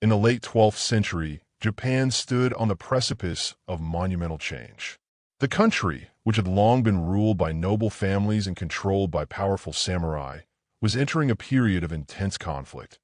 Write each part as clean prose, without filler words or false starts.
In the late 12th century, Japan stood on the precipice of monumental change. The country, which had long been ruled by noble families and controlled by powerful samurai, was entering a period of intense conflict,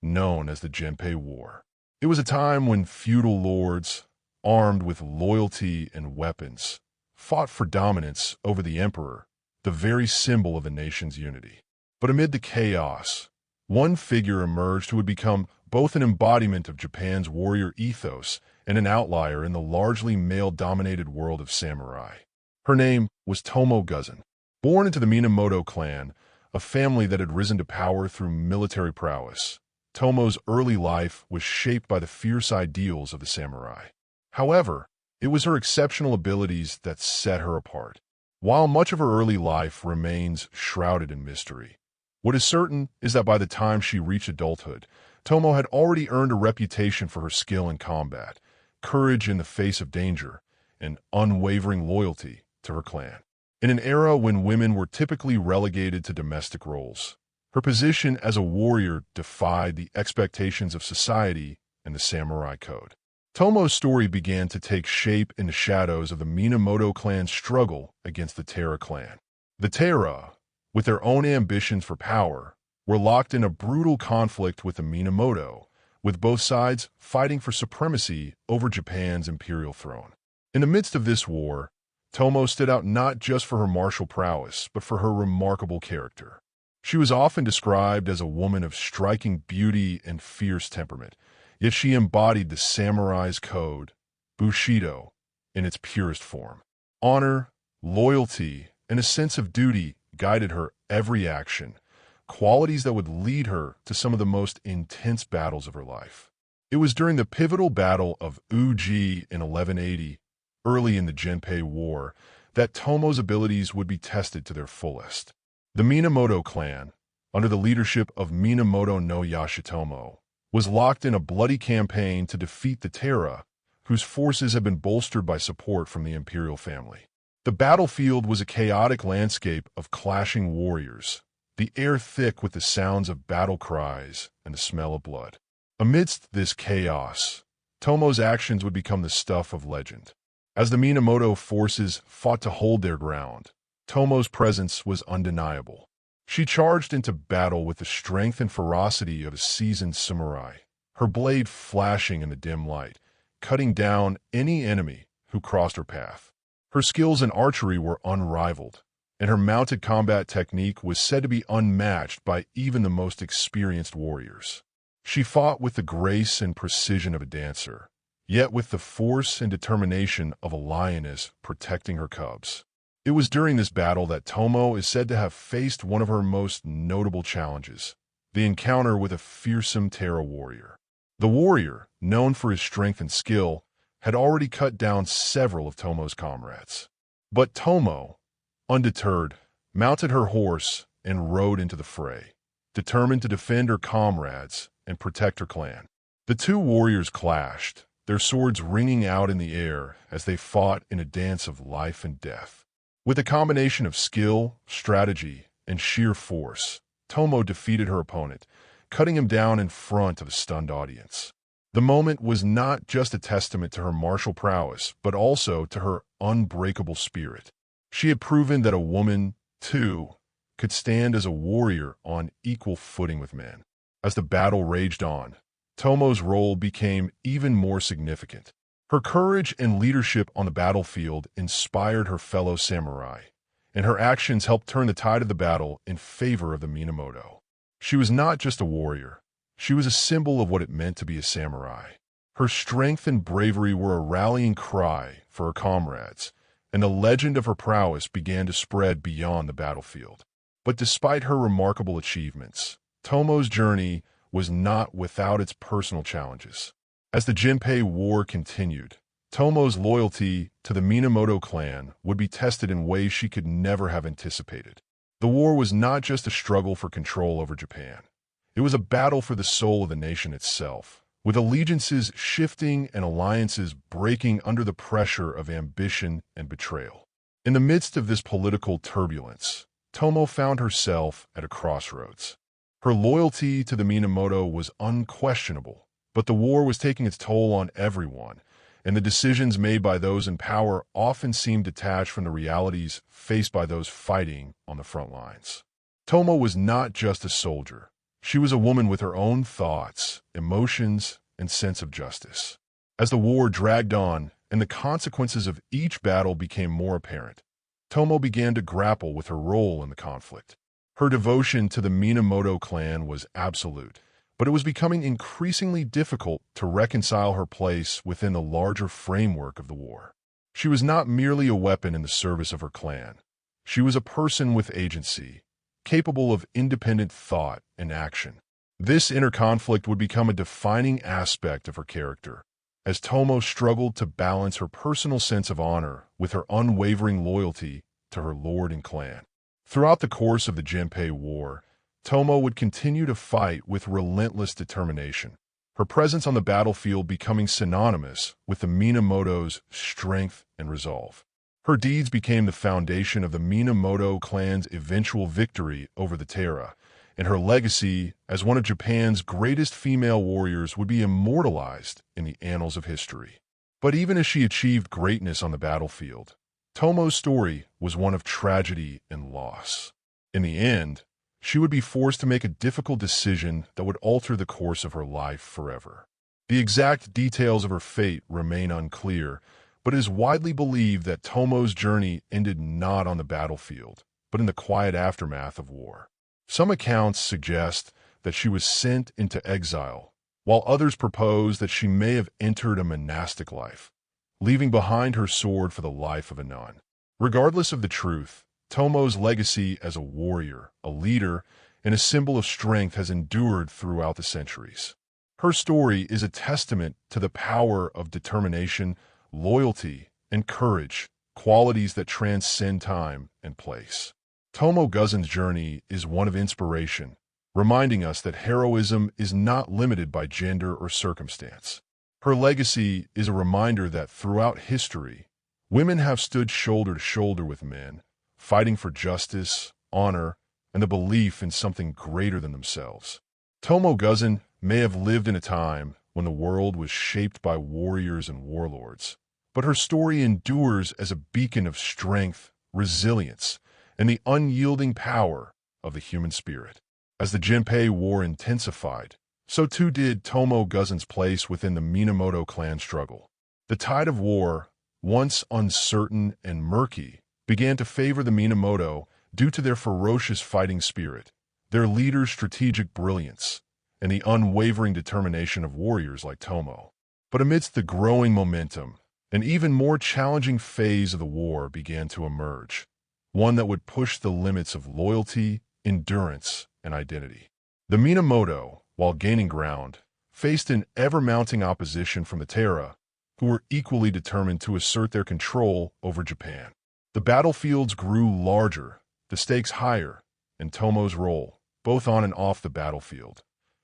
known as the Genpei War. It was a time when feudal lords, armed with loyalty and weapons, fought for dominance over the emperor, the very symbol of the nation's unity. But amid the chaos, one figure emerged who would become both an embodiment of Japan's warrior ethos and an outlier in the largely male-dominated world of samurai. Her name was Tomoe Gozen. Born into the Minamoto clan, a family that had risen to power through military prowess, Tomoe's early life was shaped by the fierce ideals of the samurai. However, it was her exceptional abilities that set her apart. While much of her early life remains shrouded in mystery, what is certain is that by the time she reached adulthood, Tomoe had already earned a reputation for her skill in combat, courage in the face of danger, and unwavering loyalty to her clan. In an era when women were typically relegated to domestic roles, her position as a warrior defied the expectations of society and the samurai code. Tomoe's story began to take shape in the shadows of the Minamoto clan's struggle against the Taira clan. The Taira, with their own ambitions for power, were locked in a brutal conflict with the Minamoto, with both sides fighting for supremacy over Japan's imperial throne. In the midst of this war, Tomoe stood out not just for her martial prowess, but for her remarkable character. She was often described as a woman of striking beauty and fierce temperament, yet she embodied the samurai's code, Bushido, in its purest form. Honor, loyalty, and a sense of duty guided her every action, qualities that would lead her to some of the most intense battles of her life. It was during the pivotal Battle of Uji in 1180, early in the Genpei War, that Tomoe's abilities would be tested to their fullest. The Minamoto clan, under the leadership of Minamoto no Yoshitomo, was locked in a bloody campaign to defeat the Taira, whose forces had been bolstered by support from the imperial family. The battlefield was a chaotic landscape of clashing warriors, the air thick with the sounds of battle cries and the smell of blood. Amidst this chaos, Tomoe's actions would become the stuff of legend. As the Minamoto forces fought to hold their ground, Tomoe's presence was undeniable. She charged into battle with the strength and ferocity of a seasoned samurai, her blade flashing in the dim light, cutting down any enemy who crossed her path. Her skills in archery were unrivaled, and her mounted combat technique was said to be unmatched by even the most experienced warriors. She fought with the grace and precision of a dancer, yet with the force and determination of a lioness protecting her cubs. It was during this battle that Tomoe is said to have faced one of her most notable challenges, the encounter with a fearsome Taira warrior. The warrior, known for his strength and skill, had already cut down several of Tomoe's comrades. But Tomoe, undeterred, mounted her horse and rode into the fray, determined to defend her comrades and protect her clan. The two warriors clashed, their swords ringing out in the air as they fought in a dance of life and death. With a combination of skill, strategy, and sheer force, Tomoe defeated her opponent, cutting him down in front of a stunned audience. The moment was not just a testament to her martial prowess, but also to her unbreakable spirit. She had proven that a woman, too, could stand as a warrior on equal footing with men. As the battle raged on, Tomoe's role became even more significant. Her courage and leadership on the battlefield inspired her fellow samurai, and her actions helped turn the tide of the battle in favor of the Minamoto. She was not just a warrior. She was a symbol of what it meant to be a samurai. Her strength and bravery were a rallying cry for her comrades, and the legend of her prowess began to spread beyond the battlefield. But despite her remarkable achievements, Tomoe's journey was not without its personal challenges. As the Genpei War continued, Tomoe's loyalty to the Minamoto clan would be tested in ways she could never have anticipated. The war was not just a struggle for control over Japan. It was a battle for the soul of the nation itself, with allegiances shifting and alliances breaking under the pressure of ambition and betrayal. In the midst of this political turbulence, Tomoe found herself at a crossroads. Her loyalty to the Minamoto was unquestionable, But the war was taking its toll on everyone, and the decisions made by those in power often seemed detached from the realities faced by those fighting on the front lines. Tomoe was not just a soldier. She was a woman with her own thoughts, emotions, and sense of justice. As the war dragged on and the consequences of each battle became more apparent, Tomoe began to grapple with her role in the conflict. Her devotion to the Minamoto clan was absolute, but it was becoming increasingly difficult to reconcile her place within the larger framework of the war. She was not merely a weapon in the service of her clan. She was a person with agency, capable of independent thought and action. This inner conflict would become a defining aspect of her character, as Tomoe struggled to balance her personal sense of honor with her unwavering loyalty to her lord and clan. Throughout the course of the Genpei War, Tomoe would continue to fight with relentless determination, her presence on the battlefield becoming synonymous with the Minamoto's strength and resolve. Her deeds became the foundation of the Minamoto clan's eventual victory over the Taira, and her legacy as one of Japan's greatest female warriors would be immortalized in the annals of history. But even as she achieved greatness on the battlefield, Tomoe's story was one of tragedy and loss. In the end, she would be forced to make a difficult decision that would alter the course of her life forever. The exact details of her fate remain unclear, but it is widely believed that Tomoe's journey ended not on the battlefield, but in the quiet aftermath of war. Some accounts suggest that she was sent into exile, while others propose that she may have entered a monastic life, leaving behind her sword for the life of a nun. Regardless of the truth, Tomoe's legacy as a warrior, a leader, and a symbol of strength has endured throughout the centuries. Her story is a testament to the power of determination, loyalty, and courage, qualities that transcend time and place. Tomoe Gozen's journey is one of inspiration, reminding us that heroism is not limited by gender or circumstance. Her legacy is a reminder that throughout history, women have stood shoulder to shoulder with men, fighting for justice, honor, and the belief in something greater than themselves. Tomoe Gozen may have lived in a time when the world was shaped by warriors and warlords, but her story endures as a beacon of strength, resilience, and the unyielding power of the human spirit. As the Genpei War intensified, so too did Tomoe Gozen's place within the Minamoto clan struggle. The tide of war, once uncertain and murky, began to favor the Minamoto due to their ferocious fighting spirit, their leader's strategic brilliance, and the unwavering determination of warriors like Tomoe. But amidst the growing momentum, an even more challenging phase of the war began to emerge, one that would push the limits of loyalty, endurance, and identity. The Minamoto, while gaining ground, faced an ever-mounting opposition from the Taira, who were equally determined to assert their control over Japan. The battlefields grew larger, the stakes higher, and Tomoe's role, both on and off the battlefield,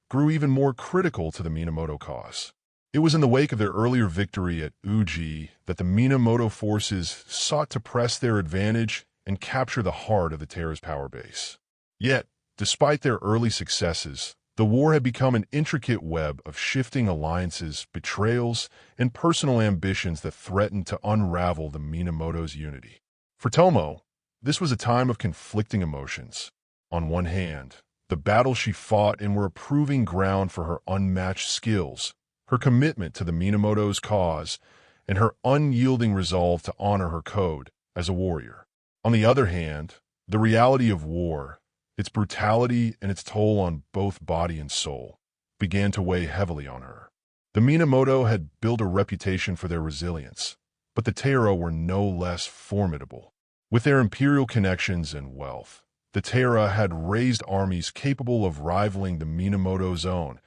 grew even more critical to the Minamoto cause. It was in the wake of their earlier victory at Uji that the Minamoto forces sought to press their advantage and capture the heart of the Taira's power base. Yet, despite their early successes, the war had become an intricate web of shifting alliances, betrayals, and personal ambitions that threatened to unravel the Minamoto's unity. For Tomoe, this was a time of conflicting emotions. On one hand, the battles she fought in were a proving ground for her unmatched skills, her commitment to the Minamoto's cause, and her unyielding resolve to honor her code as a warrior. On the other hand, the reality of war, its brutality and its toll on both body and soul, began to weigh heavily on her. The Minamoto had built a reputation for their resilience, but the Taira were no less formidable. With their imperial connections and wealth, the Taira had raised armies capable of rivaling the Minamoto's own,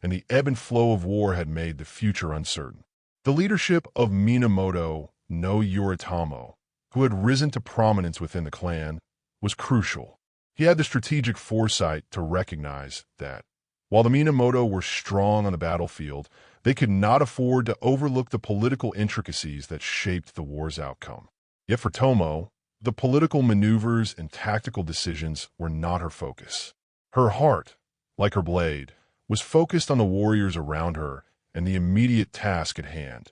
and the ebb and flow of war had made the future uncertain. The leadership of Minamoto no Yoritomo, who had risen to prominence within the clan, was crucial. He had the strategic foresight to recognize that, while the Minamoto were strong on the battlefield, they could not afford to overlook the political intricacies that shaped the war's outcome. Yet for Tomoe, the political maneuvers and tactical decisions were not her focus. Her heart, like her blade, was focused on the warriors around her and the immediate task at hand: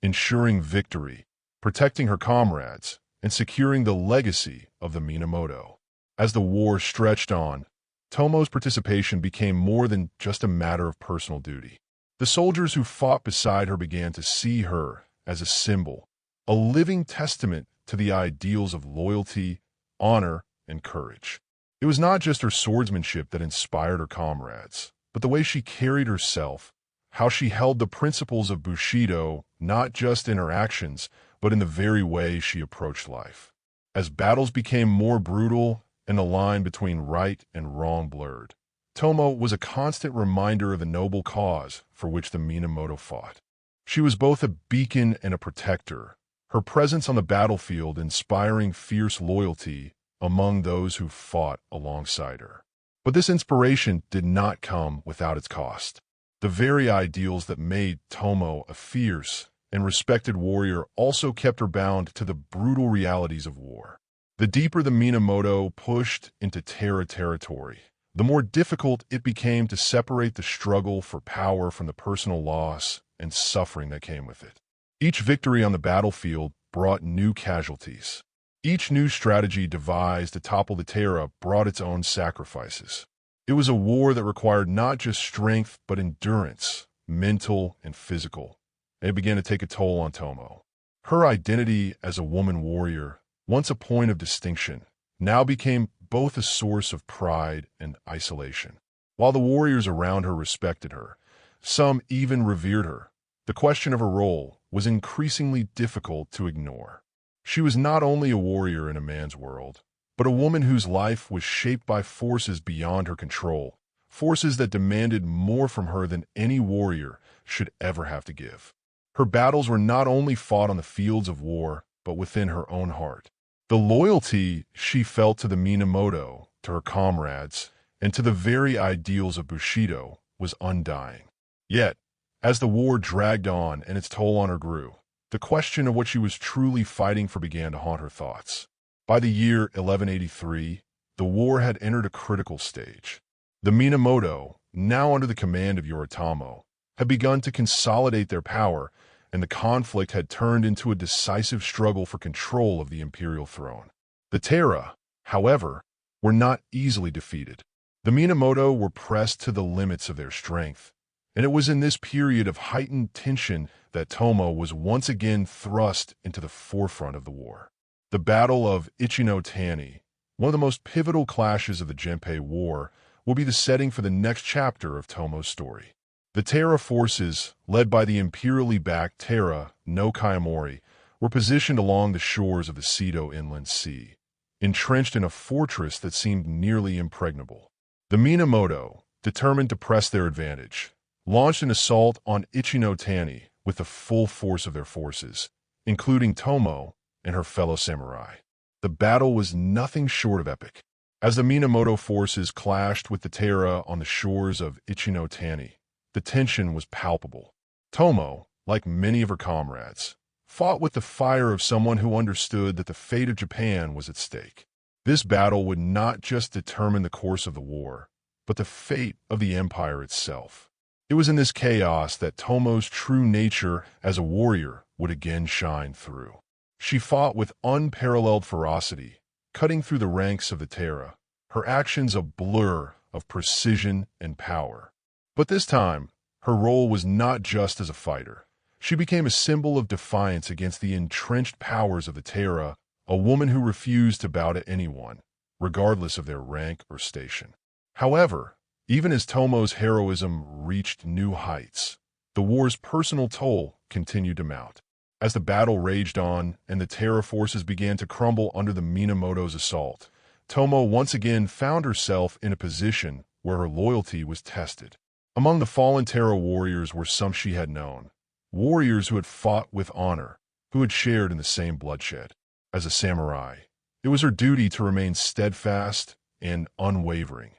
ensuring victory, protecting her comrades, and securing the legacy of the Minamoto. As the war stretched on, Tomoe's participation became more than just a matter of personal duty. The soldiers who fought beside her began to see her as a symbol, a living testament to the ideals of loyalty, honor, and courage. It was not just her swordsmanship that inspired her comrades, but the way she carried herself, how she held the principles of Bushido not just in her actions, but in the very way she approached life. As battles became more brutal and the line between right and wrong blurred, Tomoe was a constant reminder of the noble cause for which the Minamoto fought. She was both a beacon and a protector, her presence on the battlefield inspiring fierce loyalty among those who fought alongside her. But this inspiration did not come without its cost. The very ideals that made Tomoe a fierce and respected warrior also kept her bound to the brutal realities of war. The deeper the Minamoto pushed into Terra territory, the more difficult it became to separate the struggle for power from the personal loss and suffering that came with it. Each victory on the battlefield brought new casualties. Each new strategy devised to topple the Terra brought its own sacrifices. It was a war that required not just strength but endurance, mental and physical, and it began to take a toll on Tomoe. Her identity as a woman warrior, once a point of distinction, now became both a source of pride and isolation. While the warriors around her respected her, some even revered her, the question of her role was increasingly difficult to ignore. She was not only a warrior in a man's world, but a woman whose life was shaped by forces beyond her control, forces that demanded more from her than any warrior should ever have to give. Her battles were not only fought on the fields of war, but within her own heart. The loyalty she felt to the Minamoto, to her comrades, and to the very ideals of Bushido was undying. Yet, as the war dragged on and its toll on her grew, the question of what she was truly fighting for began to haunt her thoughts. By the year 1183, the war had entered a critical stage. The Minamoto, now under the command of Yoritomo, had begun to consolidate their power, and the conflict had turned into a decisive struggle for control of the imperial throne. The Terra, however, were not easily defeated. The Minamoto were pressed to the limits of their strength, and it was in this period of heightened tension that Tomoe was once again thrust into the forefront of the war. The Battle of Ichinotani, one of the most pivotal clashes of the Genpei War, will be the setting for the next chapter of Tomoe's story. The Terra forces, led by the imperially backed Terra no Kayamori, were positioned along the shores of the Seto Inland Sea, entrenched in a fortress that seemed nearly impregnable. The Minamoto, determined to press their advantage, launched an assault on Ichinotani with the full force of their forces, including Tomoe and her fellow samurai. The battle was nothing short of epic. As the Minamoto forces clashed with the Terra on the shores of Ichinotani, the tension was palpable. Tomoe, like many of her comrades, fought with the fire of someone who understood that the fate of Japan was at stake. This battle would not just determine the course of the war, but the fate of the empire itself. It was in this chaos that Tomoe's true nature as a warrior would again shine through. She fought with unparalleled ferocity, cutting through the ranks of the Terra, her actions a blur of precision and power. But this time, her role was not just as a fighter. She became a symbol of defiance against the entrenched powers of the Terra, a woman who refused to bow to anyone, regardless of their rank or station. However, even as Tomoe's heroism reached new heights, the war's personal toll continued to mount. As the battle raged on and the Terra forces began to crumble under the Minamoto's assault, Tomoe once again found herself in a position where her loyalty was tested. Among the fallen Terra warriors were some she had known, warriors who had fought with honor, who had shared in the same bloodshed. As a samurai, it was her duty to remain steadfast and unwavering.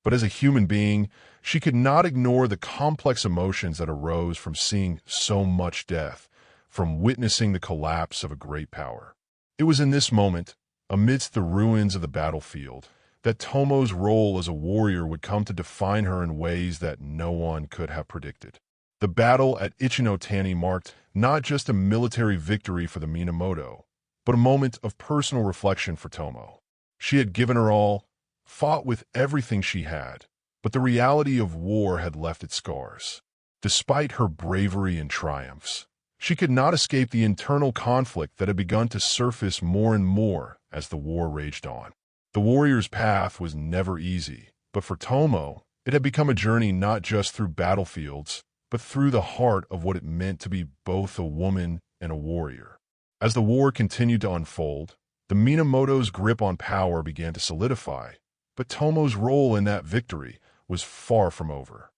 But as a human being, she could not ignore the complex emotions that arose from seeing so much death, from witnessing the collapse of a great power. It was in this moment, amidst the ruins of the battlefield, that Tomoe's role as a warrior would come to define her in ways that no one could have predicted. The battle at Ichinotani marked not just a military victory for the Minamoto, but a moment of personal reflection for Tomoe. She had given her all, fought with everything she had, but the reality of war had left its scars. Despite her bravery and triumphs, she could not escape the internal conflict that had begun to surface more and more as the war raged on. The warrior's path was never easy, but for Tomoe, it had become a journey not just through battlefields, but through the heart of what it meant to be both a woman and a warrior. As the war continued to unfold, the Minamoto's grip on power began to solidify, but Tomoe's role in that victory was far from over.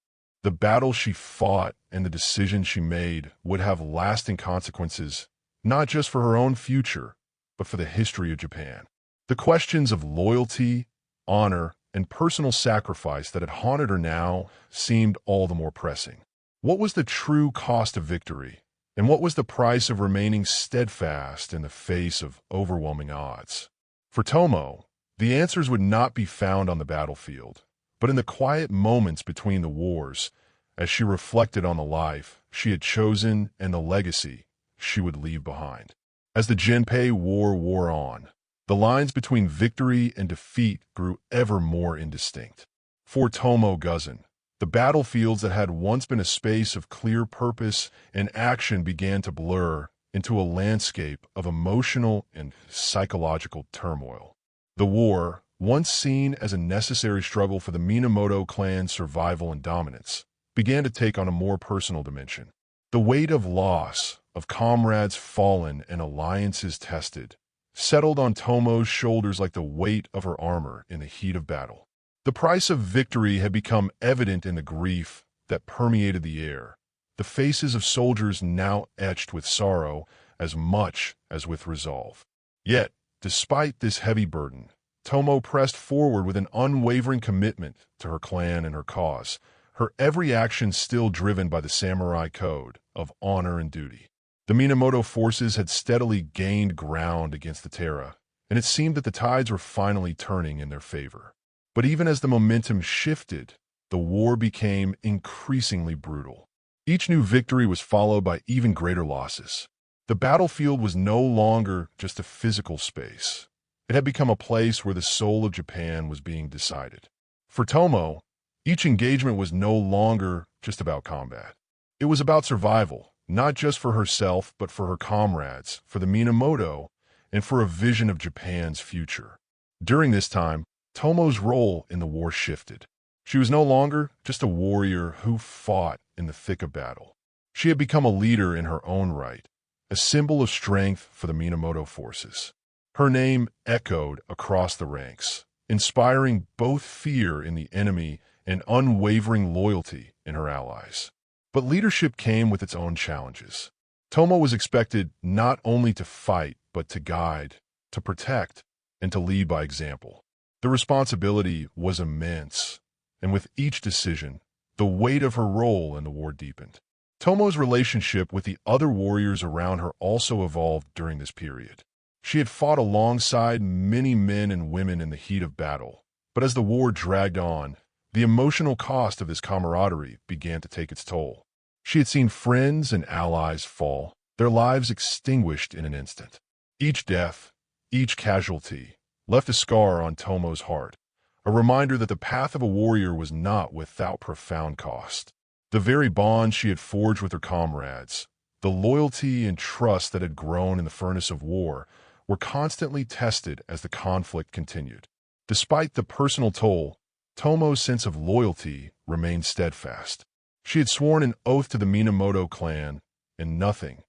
The battle she fought and the decisions she made would have lasting consequences, not just for her own future, but for the history of Japan. The questions of loyalty, honor, and personal sacrifice that had haunted her now seemed all the more pressing. What was the true cost of victory, and what was the price of remaining steadfast in the face of overwhelming odds? For Tomoe, the answers would not be found on the battlefield, but in the quiet moments between the wars, as she reflected on the life she had chosen and the legacy she would leave behind. As the Genpei War wore on, the lines between victory and defeat grew ever more indistinct. For Tomoe Gozen, the battlefields that had once been a space of clear purpose and action began to blur into a landscape of emotional and psychological turmoil. The war, once seen as a necessary struggle for the Minamoto clan's survival and dominance, began to take on a more personal dimension. The weight of loss, of comrades fallen and alliances tested, settled on Tomoe's shoulders like the weight of her armor in the heat of battle. The price of victory had become evident in the grief that permeated the air, the faces of soldiers now etched with sorrow as much as with resolve. Yet, despite this heavy burden, Tomoe pressed forward with an unwavering commitment to her clan and her cause, her every action still driven by the samurai code of honor and duty. The Minamoto forces had steadily gained ground against the Terra, and it seemed that the tides were finally turning in their favor. But even as the momentum shifted, the war became increasingly brutal. Each new victory was followed by even greater losses. The battlefield was no longer just a physical space. It had become a place where the soul of Japan was being decided. For Tomoe, each engagement was no longer just about combat. It was about survival, not just for herself, but for her comrades, for the Minamoto, and for a vision of Japan's future. During this time, Tomoe's role in the war shifted. She was no longer just a warrior who fought in the thick of battle. She had become a leader in her own right, a symbol of strength for the Minamoto forces. Her name echoed across the ranks, inspiring both fear in the enemy and unwavering loyalty in her allies. But leadership came with its own challenges. Tomoe was expected not only to fight, but to guide, to protect, and to lead by example. The responsibility was immense, and with each decision, the weight of her role in the war deepened. Tomoe's relationship with the other warriors around her also evolved during this period. She had fought alongside many men and women in the heat of battle, but as the war dragged on, the emotional cost of this camaraderie began to take its toll. She had seen friends and allies fall, their lives extinguished in an instant. Each death, each casualty, left a scar on Tomoe's heart, a reminder that the path of a warrior was not without profound cost. The very bond she had forged with her comrades, the loyalty and trust that had grown in the furnace of war, were constantly tested as the conflict continued. Despite the personal toll, Tomoe's sense of loyalty remained steadfast. She had sworn an oath to the Minamoto clan, and nothing,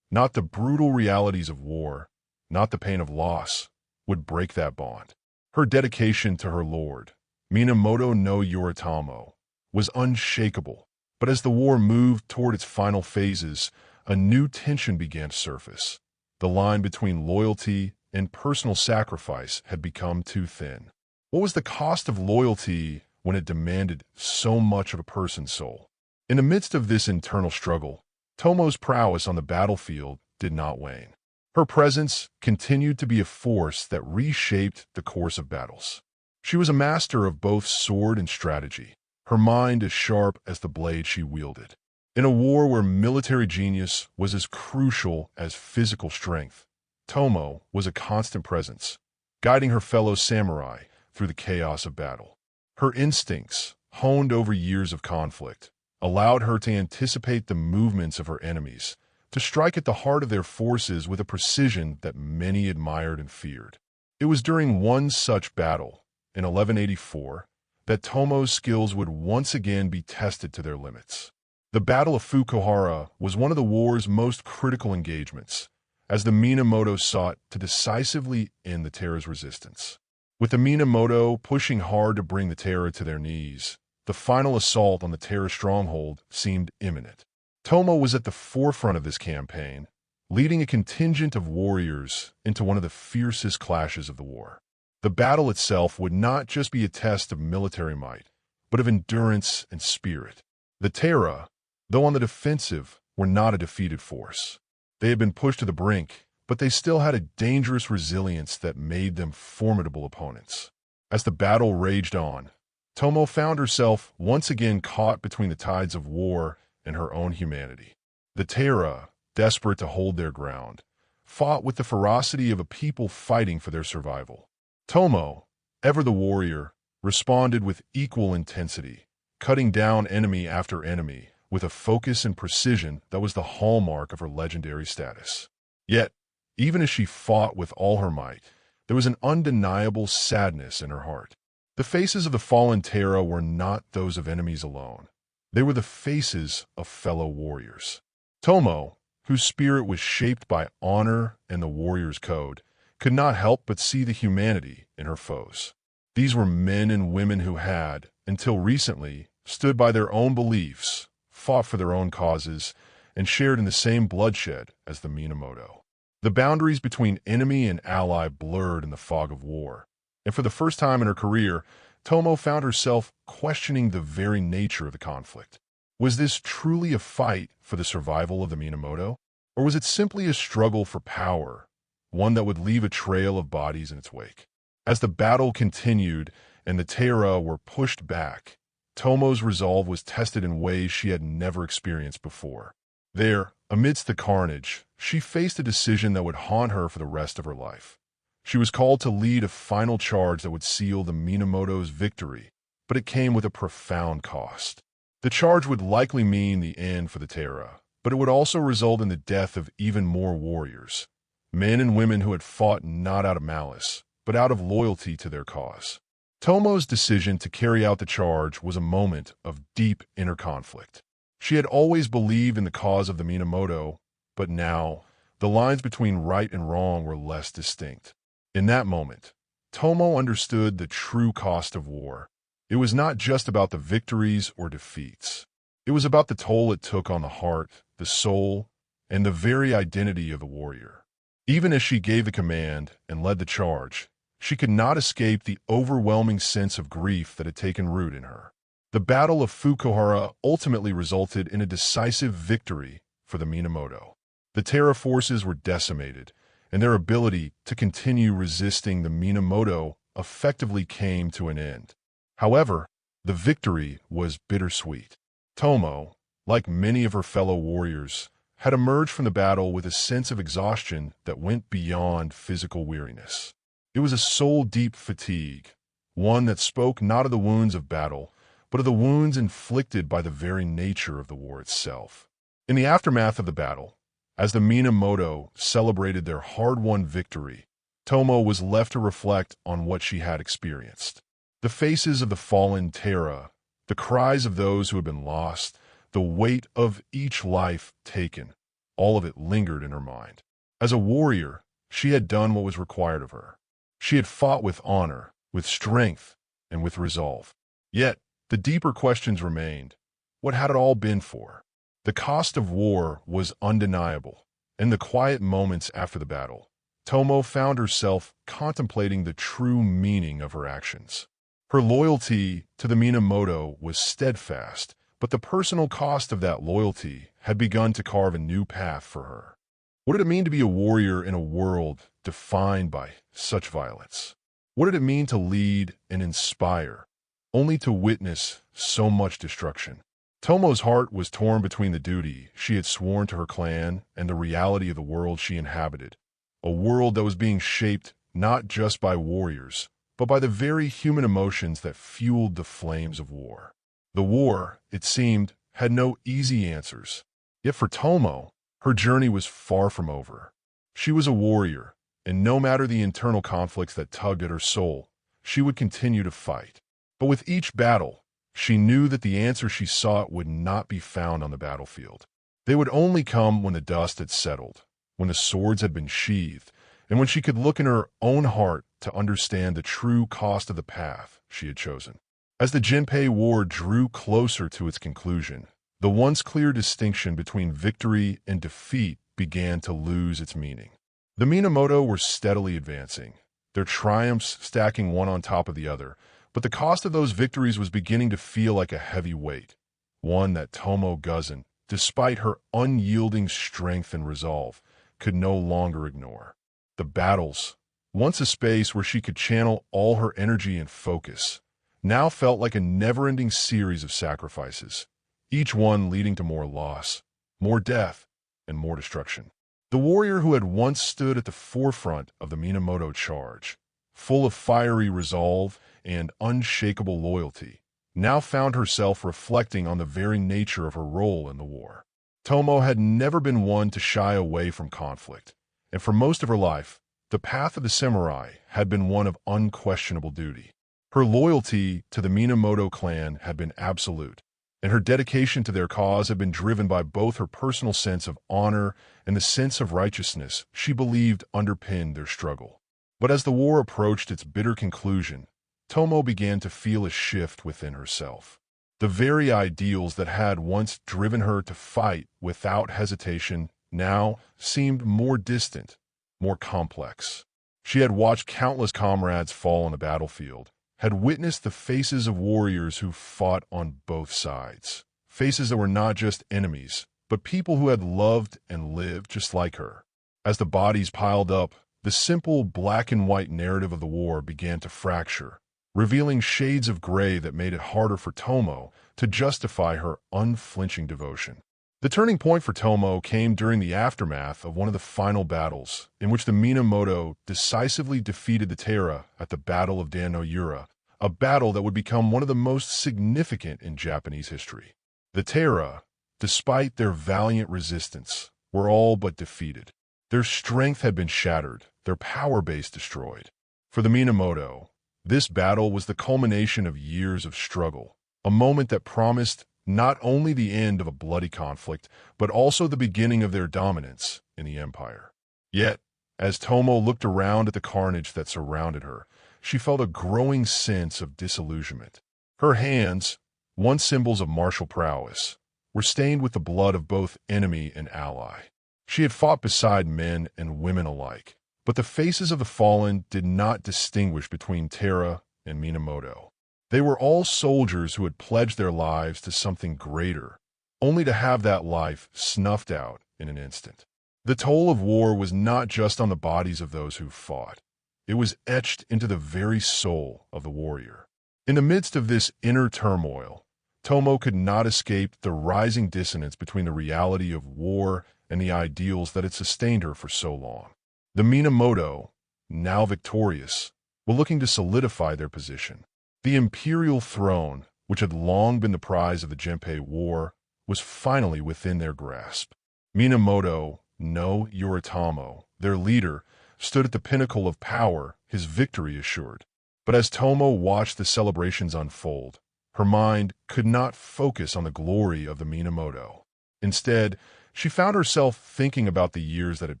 not the brutal realities of war, not the pain of loss, would break that bond. Her dedication to her lord, Minamoto no Yoritomo, was unshakable, but as the war moved toward its final phases, a new tension began to surface. The line between loyalty and personal sacrifice had become too thin. What was the cost of loyalty when it demanded so much of a person's soul? In the midst of this internal struggle, Tomoe's prowess on the battlefield did not wane. Her presence continued to be a force that reshaped the course of battles. She was a master of both sword and strategy, her mind as sharp as the blade she wielded. In a war where military genius was as crucial as physical strength, Tomoe was a constant presence, guiding her fellow samurai through the chaos of battle. Her instincts, honed over years of conflict, allowed her to anticipate the movements of her enemies, to strike at the heart of their forces with a precision that many admired and feared. It was during one such battle, in 1184, that Tomoe's skills would once again be tested to their limits. The Battle of Fukuhara was one of the war's most critical engagements, as the Minamoto sought to decisively end the Terra's resistance. With the Minamoto pushing hard to bring the Terra to their knees, the final assault on the Terra stronghold seemed imminent. Tomoe was at the forefront of this campaign, leading a contingent of warriors into one of the fiercest clashes of the war. The battle itself would not just be a test of military might, but of endurance and spirit. The Terra, though on the defensive, were not a defeated force. They had been pushed to the brink, but they still had a dangerous resilience that made them formidable opponents. As the battle raged on, Tomoe found herself once again caught between the tides of war and her own humanity. The Terra, desperate to hold their ground, fought with the ferocity of a people fighting for their survival. Tomoe, ever the warrior, responded with equal intensity, cutting down enemy after enemy with a focus and precision that was the hallmark of her legendary status. Yet, even as she fought with all her might, there was an undeniable sadness in her heart. The faces of the fallen Terra were not those of enemies alone. They were the faces of fellow warriors. Tomoe, whose spirit was shaped by honor and the warrior's code, could not help but see the humanity in her foes. These were men and women who had, until recently, stood by their own beliefs, fought for their own causes, and shared in the same bloodshed as the Minamoto. The boundaries between enemy and ally blurred in the fog of war, and for the first time in her career, Tomoe found herself questioning the very nature of the conflict. Was this truly a fight for the survival of the Minamoto? Or was it simply a struggle for power, one that would leave a trail of bodies in its wake? As the battle continued and the Terra were pushed back, Tomoe's resolve was tested in ways she had never experienced before. There, amidst the carnage, she faced a decision that would haunt her for the rest of her life. She was called to lead a final charge that would seal the Minamoto's victory, but it came with a profound cost. The charge would likely mean the end for the Terra, but it would also result in the death of even more warriors, men and women who had fought not out of malice, but out of loyalty to their cause. Tomoe's decision to carry out the charge was a moment of deep inner conflict. She had always believed in the cause of the Minamoto, but now, the lines between right and wrong were less distinct. In that moment, Tomoe understood the true cost of war. It was not just about the victories or defeats. It was about the toll it took on the heart, the soul, and the very identity of the warrior. Even as she gave the command and led the charge, she could not escape the overwhelming sense of grief that had taken root in her. The Battle of Fukuhara ultimately resulted in a decisive victory for the Minamoto. The Terra forces were decimated, and their ability to continue resisting the Minamoto effectively came to an end. However, the victory was bittersweet. Tomoe, like many of her fellow warriors, had emerged from the battle with a sense of exhaustion that went beyond physical weariness. It was a soul-deep fatigue, one that spoke not of the wounds of battle, but of the wounds inflicted by the very nature of the war itself. In the aftermath of the battle, as the Minamoto celebrated their hard-won victory, Tomoe was left to reflect on what she had experienced. The faces of the fallen Terra, the cries of those who had been lost, the weight of each life taken, all of it lingered in her mind. As a warrior, she had done what was required of her. She had fought with honor, with strength, and with resolve. Yet, the deeper questions remained. What had it all been for? The cost of war was undeniable. In the quiet moments after the battle, Tomoe found herself contemplating the true meaning of her actions. Her loyalty to the Minamoto was steadfast, but the personal cost of that loyalty had begun to carve a new path for her. What did it mean to be a warrior in a world defined by such violence? What did it mean to lead and inspire, only to witness so much destruction? Tomoe's heart was torn between the duty she had sworn to her clan and the reality of the world she inhabited, a world that was being shaped not just by warriors, but by the very human emotions that fueled the flames of war. The war, it seemed, had no easy answers. Yet for Tomoe, her journey was far from over. She was a warrior, and no matter the internal conflicts that tugged at her soul, she would continue to fight. But with each battle, she knew that the answer she sought would not be found on the battlefield. They would only come when the dust had settled, when the swords had been sheathed, and when she could look in her own heart to understand the true cost of the path she had chosen. As the Genpei War drew closer to its conclusion, the once clear distinction between victory and defeat began to lose its meaning. The Minamoto were steadily advancing, their triumphs stacking one on top of the other, but the cost of those victories was beginning to feel like a heavy weight, one that Tomoe Gozen, despite her unyielding strength and resolve, could no longer ignore. The battles, once a space where she could channel all her energy and focus, now felt like a never-ending series of sacrifices, each one leading to more loss, more death, and more destruction. The warrior who had once stood at the forefront of the Minamoto charge, full of fiery resolve and unshakable loyalty, now found herself reflecting on the very nature of her role in the war. Tomoe had never been one to shy away from conflict, and for most of her life, the path of the samurai had been one of unquestionable duty. Her loyalty to the Minamoto clan had been absolute, and her dedication to their cause had been driven by both her personal sense of honor and the sense of righteousness she believed underpinned their struggle. But as the war approached its bitter conclusion, Tomoe began to feel a shift within herself. The very ideals that had once driven her to fight without hesitation now seemed more distant, more complex. She had watched countless comrades fall on the battlefield, had witnessed the faces of warriors who fought on both sides, faces that were not just enemies, but people who had loved and lived just like her. As the bodies piled up, the simple black and white narrative of the war began to fracture, revealing shades of gray that made it harder for Tomoe to justify her unflinching devotion. The turning point for Tomoe came during the aftermath of one of the final battles, in which the Minamoto decisively defeated the Taira at the Battle of Dan-no-Yura, a battle that would become one of the most significant in Japanese history. The Taira, despite their valiant resistance, were all but defeated. Their strength had been shattered, their power base destroyed. For the Minamoto, this battle was the culmination of years of struggle, a moment that promised not only the end of a bloody conflict, but also the beginning of their dominance in the empire. Yet, as Tomoe looked around at the carnage that surrounded her, she felt a growing sense of disillusionment. Her hands, once symbols of martial prowess, were stained with the blood of both enemy and ally. She had fought beside men and women alike, but the faces of the fallen did not distinguish between Taira and Minamoto. They were all soldiers who had pledged their lives to something greater, only to have that life snuffed out in an instant. The toll of war was not just on the bodies of those who fought. It was etched into the very soul of the warrior. In the midst of this inner turmoil, Tomoe could not escape the rising dissonance between the reality of war and the ideals that had sustained her for so long. The Minamoto, now victorious, were looking to solidify their position. The imperial throne, which had long been the prize of the Genpei War, was finally within their grasp. Minamoto no Yoritomo, their leader, stood at the pinnacle of power, his victory assured. But as Tomoe watched the celebrations unfold, her mind could not focus on the glory of the Minamoto. Instead, she found herself thinking about the years that had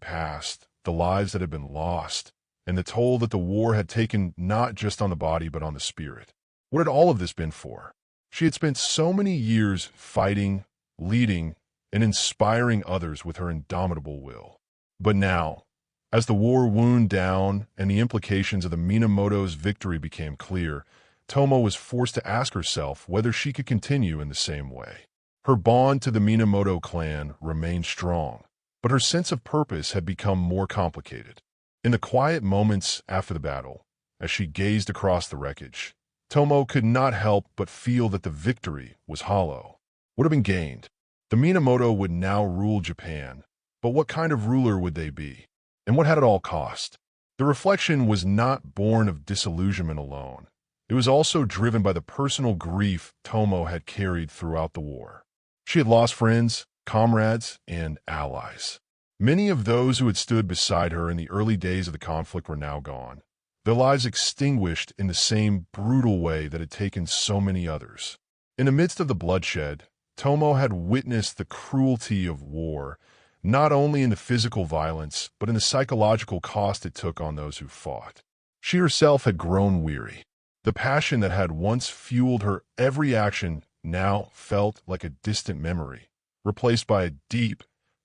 passed, the lives that had been lost, and the toll that the war had taken not just on the body but on the spirit. What had all of this been for? She had spent so many years fighting, leading, and inspiring others with her indomitable will. But now, as the war wound down and the implications of the Minamoto's victory became clear, Tomoe was forced to ask herself whether she could continue in the same way. Her bond to the Minamoto clan remained strong, but her sense of purpose had become more complicated. In the quiet moments after the battle, as she gazed across the wreckage, Tomoe could not help but feel that the victory was hollow. would have been gained. The Minamoto would now rule Japan, but what kind of ruler would they be? And what had it all cost? The reflection was not born of disillusionment alone. It was also driven by the personal grief Tomoe had carried throughout the war. She had lost friends, comrades, and allies. Many of those who had stood beside her in the early days of the conflict were now gone, their lives extinguished in the same brutal way that had taken so many others. In the midst of the bloodshed, Tomoe had witnessed the cruelty of war, not only in the physical violence, but in the psychological cost it took on those who fought. She herself had grown weary. The passion that had once fueled her every action now felt like a distant memory, replaced by a deep,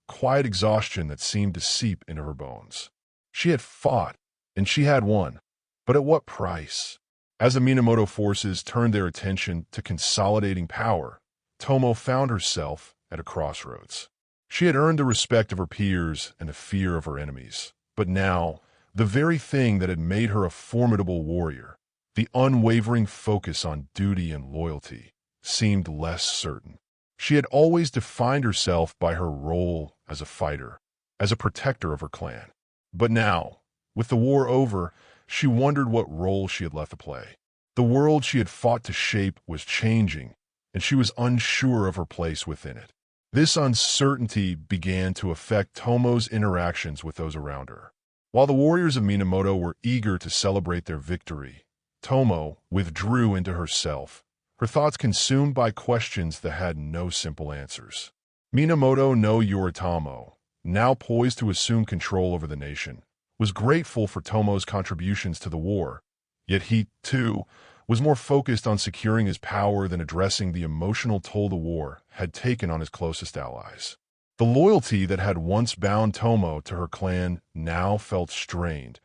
quiet exhaustion that seemed to seep into her bones. She had fought, and she had won, but at what price? As the Minamoto forces turned their attention to consolidating power, Tomoe found herself at a crossroads. She had earned the respect of her peers and the fear of her enemies, but now, the very thing that had made her a formidable warrior, the unwavering focus on duty and loyalty, seemed less certain. She had always defined herself by her role as a fighter, as a protector of her clan. But now, with the war over, she wondered what role she had left to play. The world she had fought to shape was changing, and she was unsure of her place within it. This uncertainty began to affect Tomoe's interactions with those around her. While the warriors of Minamoto were eager to celebrate their victory, Tomoe withdrew into herself, her thoughts consumed by questions that had no simple answers. Minamoto no Yoritomo, now poised to assume control over the nation, was grateful for Tomoe's contributions to the war, yet he, too, was more focused on securing his power than addressing the emotional toll the war had taken on his closest allies. The loyalty that had once bound Tomoe to her clan now felt strained,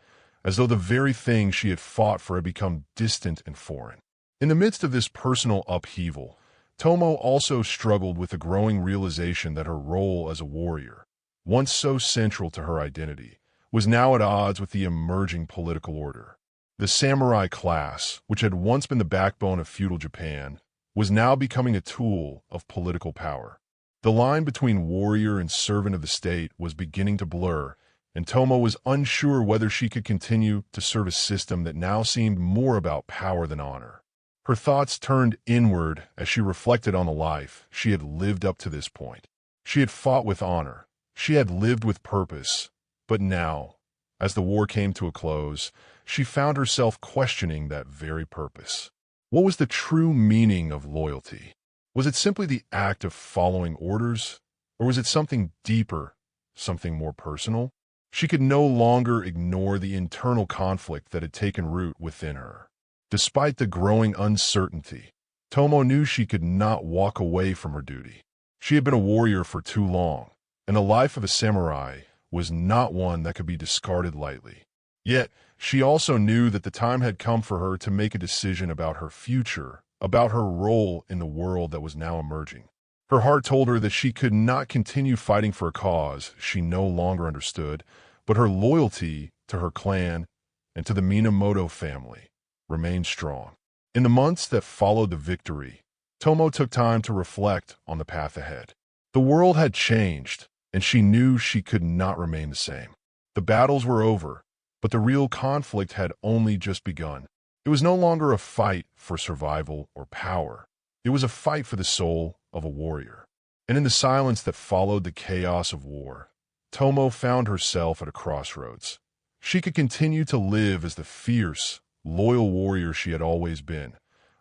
as though the very thing she had fought for had become distant and foreign. In the midst of this personal upheaval, Tomoe also struggled with the growing realization that her role as a warrior, once so central to her identity, was now at odds with the emerging political order. The samurai class, which had once been the backbone of feudal Japan, was now becoming a tool of political power. The line between warrior and servant of the state was beginning to blur, and Tomoe was unsure whether she could continue to serve a system that now seemed more about power than honor. Her thoughts turned inward as she reflected on the life she had lived up to this point. She had fought with honor. She had lived with purpose. But now, as the war came to a close, she found herself questioning that very purpose. What was the true meaning of loyalty? Was it simply the act of following orders? Or was it something deeper, something more personal? She could no longer ignore the internal conflict that had taken root within her. Despite the growing uncertainty, Tomoe knew she could not walk away from her duty. She had been a warrior for too long, and the life of a samurai was not one that could be discarded lightly. Yet, she also knew that the time had come for her to make a decision about her future, about her role in the world that was now emerging. Her heart told her that she could not continue fighting for a cause she no longer understood, but her loyalty to her clan and to the Minamoto family remained strong. In the months that followed the victory, Tomoe took time to reflect on the path ahead. The world had changed, and she knew she could not remain the same. The battles were over, but the real conflict had only just begun. It was no longer a fight for survival or power. It was a fight for the soul of a warrior. And in the silence that followed the chaos of war, Tomoe found herself at a crossroads. She could continue to live as the fierce, loyal warrior she had always been,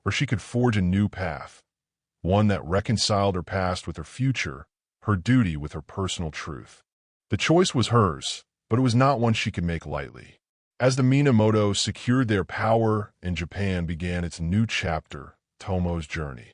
or she could forge a new path, one that reconciled her past with her future, her duty with her personal truth. The choice was hers, but it was not one she could make lightly. As the Minamoto secured their power and Japan began its new chapter, Tomoe's journey,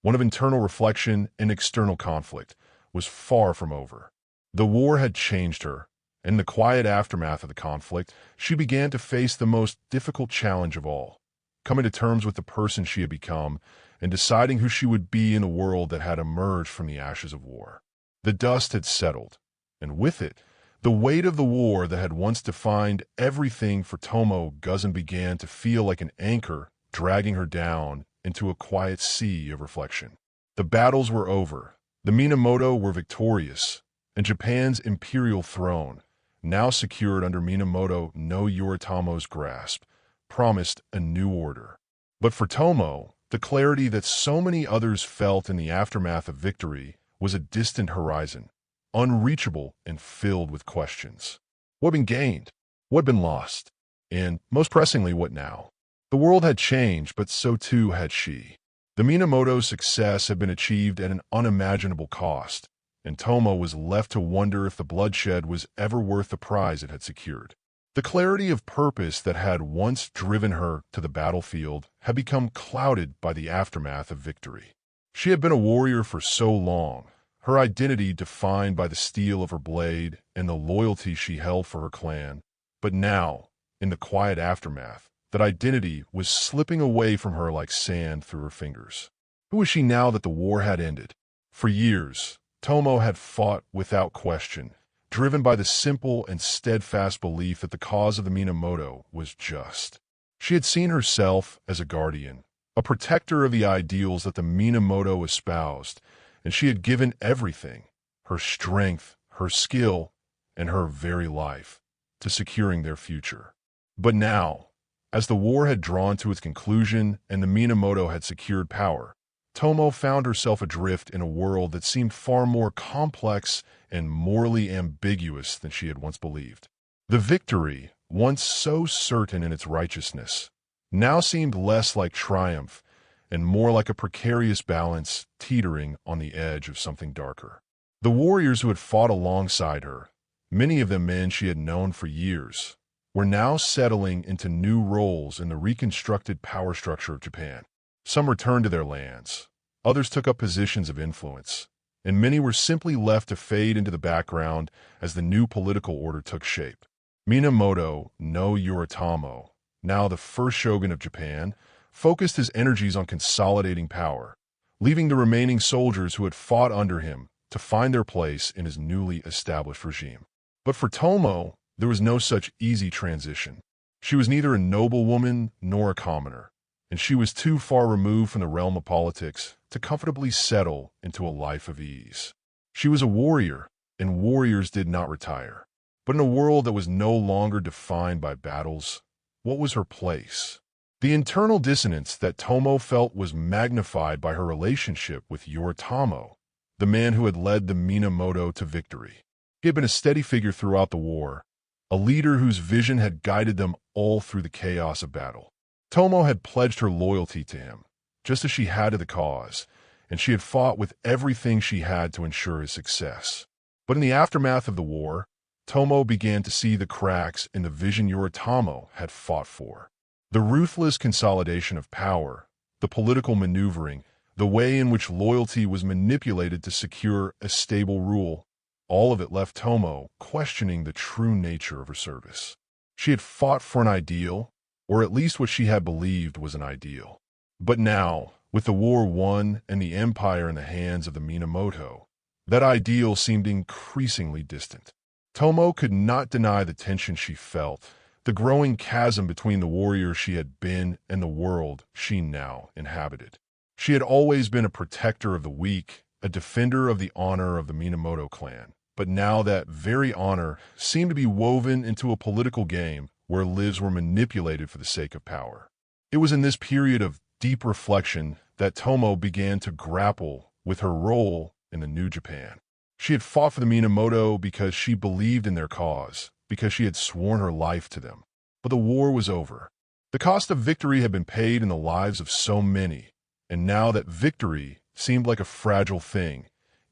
one of internal reflection and external conflict, was far from over. The war had changed her. In the quiet aftermath of the conflict, she began to face the most difficult challenge of all, coming to terms with the person she had become and deciding who she would be in a world that had emerged from the ashes of war. The dust had settled, and with it, the weight of the war that had once defined everything for Tomoe Gozen began to feel like an anchor dragging her down into a quiet sea of reflection. The battles were over. The Minamoto were victorious, and Japan's imperial throne, now secured under Minamoto no Yoritomo's grasp, promised a new order. But for Tomoe, the clarity that so many others felt in the aftermath of victory was a distant horizon, unreachable and filled with questions. What had been gained? What had been lost? And, most pressingly, what now? The world had changed, but so too had she. The Minamoto's success had been achieved at an unimaginable cost, and Tomoe was left to wonder if the bloodshed was ever worth the prize it had secured. The clarity of purpose that had once driven her to the battlefield had become clouded by the aftermath of victory. She had been a warrior for so long, her identity defined by the steel of her blade and the loyalty she held for her clan. But now, in the quiet aftermath, that identity was slipping away from her like sand through her fingers. Who was she now that the war had ended? For years, Tomoe had fought without question, driven by the simple and steadfast belief that the cause of the Minamoto was just. She had seen herself as a guardian, a protector of the ideals that the Minamoto espoused, and she had given everything, her strength, her skill, and her very life, to securing their future. But now, as the war had drawn to its conclusion and the Minamoto had secured power, Tomoe found herself adrift in a world that seemed far more complex and morally ambiguous than she had once believed. The victory, once so certain in its righteousness, now seemed less like triumph and more like a precarious balance teetering on the edge of something darker. The warriors who had fought alongside her, many of them men she had known for years, were now settling into new roles in the reconstructed power structure of Japan. Some returned to their lands, others took up positions of influence, and many were simply left to fade into the background as the new political order took shape. Minamoto no Yoritomo, now the first shogun of Japan, focused his energies on consolidating power, leaving the remaining soldiers who had fought under him to find their place in his newly established regime. But for Tomoe, there was no such easy transition. She was neither a noblewoman nor a commoner, and she was too far removed from the realm of politics to comfortably settle into a life of ease. She was a warrior, and warriors did not retire. But in a world that was no longer defined by battles, what was her place? The internal dissonance that Tomoe felt was magnified by her relationship with Yoritomo, the man who had led the Minamoto to victory. He had been a steady figure throughout the war, a leader whose vision had guided them all through the chaos of battle. Tomoe had pledged her loyalty to him, just as she had to the cause, and she had fought with everything she had to ensure his success. But in the aftermath of the war, Tomoe began to see the cracks in the vision Yoritomo had fought for. The ruthless consolidation of power, the political maneuvering, the way in which loyalty was manipulated to secure a stable rule, all of it left Tomoe questioning the true nature of her service. She had fought for an ideal, or at least what she had believed was an ideal. But now, with the war won and the empire in the hands of the Minamoto, that ideal seemed increasingly distant. Tomoe could not deny the tension she felt, the growing chasm between the warrior she had been and the world she now inhabited. She had always been a protector of the weak, a defender of the honor of the Minamoto clan. But now that very honor seemed to be woven into a political game where lives were manipulated for the sake of power. It was in this period of deep reflection that Tomoe began to grapple with her role in the new Japan. She had fought for the Minamoto because she believed in their cause, because she had sworn her life to them. But the war was over. The cost of victory had been paid in the lives of so many, and now that victory seemed like a fragile thing,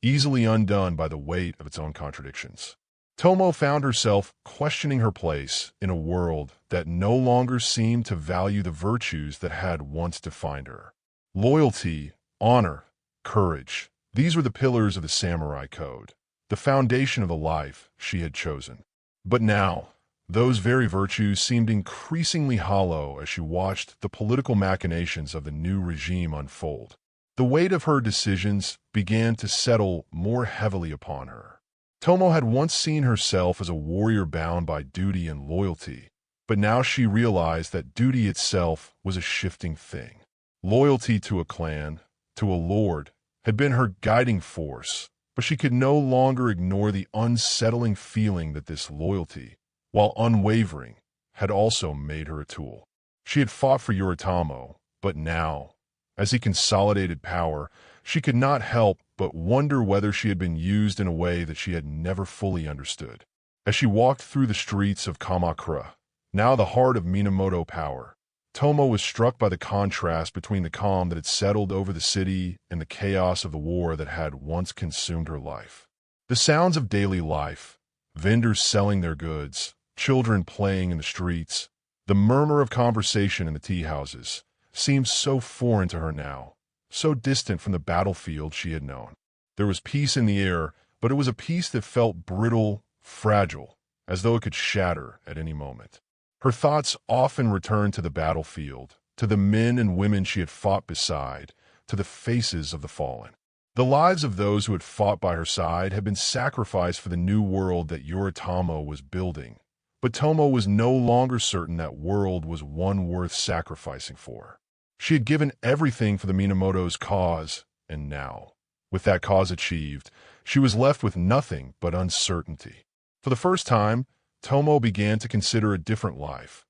easily undone by the weight of its own contradictions. Tomoe found herself questioning her place in a world that no longer seemed to value the virtues that had once defined her. Loyalty, honor, courage, these were the pillars of the samurai code, the foundation of the life she had chosen. But now, those very virtues seemed increasingly hollow as she watched the political machinations of the new regime unfold. The weight of her decisions began to settle more heavily upon her. Tomoe had once seen herself as a warrior bound by duty and loyalty, but now she realized that duty itself was a shifting thing. Loyalty to a clan, to a lord, had been her guiding force, but she could no longer ignore the unsettling feeling that this loyalty, while unwavering, had also made her a tool. She had fought for Yoritomo, but now, as he consolidated power, she could not help but wonder whether she had been used in a way that she had never fully understood. As she walked through the streets of Kamakura, now the heart of Minamoto power, Tomoe was struck by the contrast between the calm that had settled over the city and the chaos of the war that had once consumed her life. The sounds of daily life, vendors selling their goods, children playing in the streets, the murmur of conversation in the tea houses, seemed so foreign to her now, so distant from the battlefield she had known. There was peace in the air, but it was a peace that felt brittle, fragile, as though it could shatter at any moment. Her thoughts often returned to the battlefield, to the men and women she had fought beside, to the faces of the fallen. The lives of those who had fought by her side had been sacrificed for the new world that Yoritomo was building, but Tomoe was no longer certain that world was one worth sacrificing for. She had given everything for the Minamoto's cause, and now, with that cause achieved, she was left with nothing but uncertainty. For the first time, Tomoe began to consider a different life,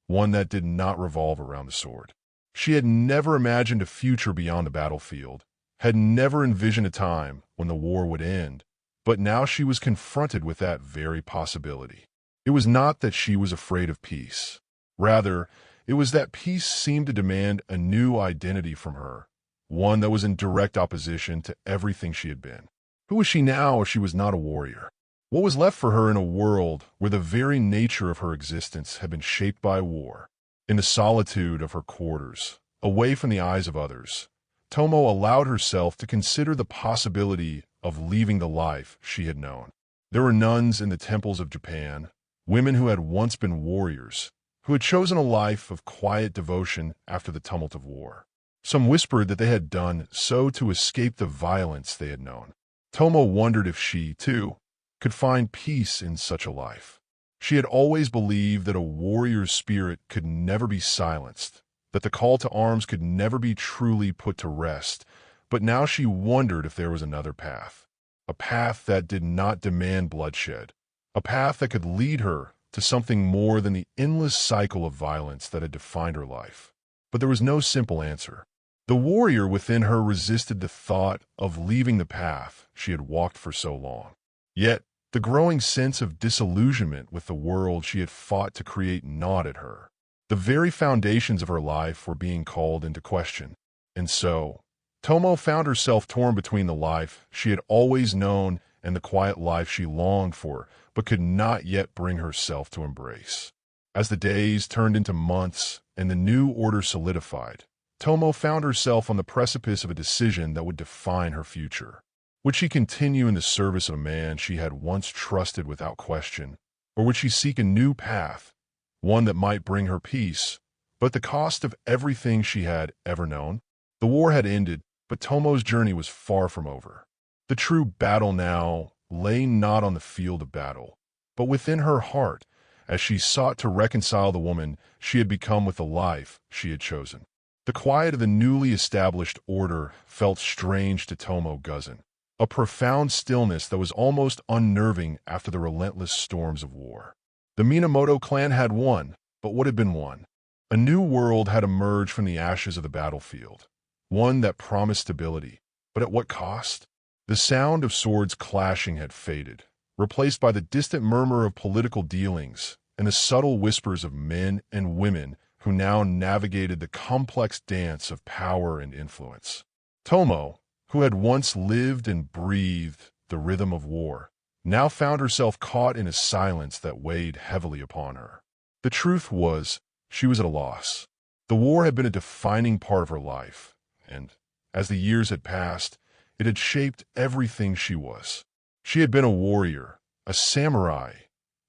one that did not revolve around the sword. She had never imagined a future beyond the battlefield, had never envisioned a time when the war would end, but now she was confronted with that very possibility. It was not that she was afraid of peace. Rather, it was that peace seemed to demand a new identity from her, one that was in direct opposition to everything she had been. Who was she now if she was not a warrior? What was left for her in a world where the very nature of her existence had been shaped by war? In the solitude of her quarters, away from the eyes of others, Tomoe allowed herself to consider the possibility of leaving the life she had known. There were nuns in the temples of Japan, women who had once been warriors, who had chosen a life of quiet devotion after the tumult of war. Some whispered that they had done so to escape the violence they had known. Tomoe wondered if she, too, could find peace in such a life. She had always believed that a warrior's spirit could never be silenced, that the call to arms could never be truly put to rest, but now she wondered if there was another path, a path that did not demand bloodshed, a path that could lead her to something more than the endless cycle of violence that had defined her life. But there was no simple answer. The warrior within her resisted the thought of leaving the path she had walked for so long. Yet, the growing sense of disillusionment with the world she had fought to create gnawed at her. The very foundations of her life were being called into question. And so, Tomoe found herself torn between the life she had always known and the quiet life she longed for, but could not yet bring herself to embrace. As the days turned into months and the new order solidified, Tomoe found herself on the precipice of a decision that would define her future. Would she continue in the service of a man she had once trusted without question, or would she seek a new path, one that might bring her peace, but at the cost of everything she had ever known? The war had ended, but Tomoe's journey was far from over. The true battle now lay not on the field of battle, but within her heart, as she sought to reconcile the woman she had become with the life she had chosen. The quiet of the newly established order felt strange to Tomoe Gozen, a profound stillness that was almost unnerving after the relentless storms of war. The Minamoto clan had won, but what had been won? A new world had emerged from the ashes of the battlefield, one that promised stability, but at what cost? The sound of swords clashing had faded, replaced by the distant murmur of political dealings and the subtle whispers of men and women who now navigated the complex dance of power and influence. Tomoe, who had once lived and breathed the rhythm of war, now found herself caught in a silence that weighed heavily upon her. The truth was, she was at a loss. The war had been a defining part of her life, and, as the years had passed, it had shaped everything she was. She had been a warrior, a samurai,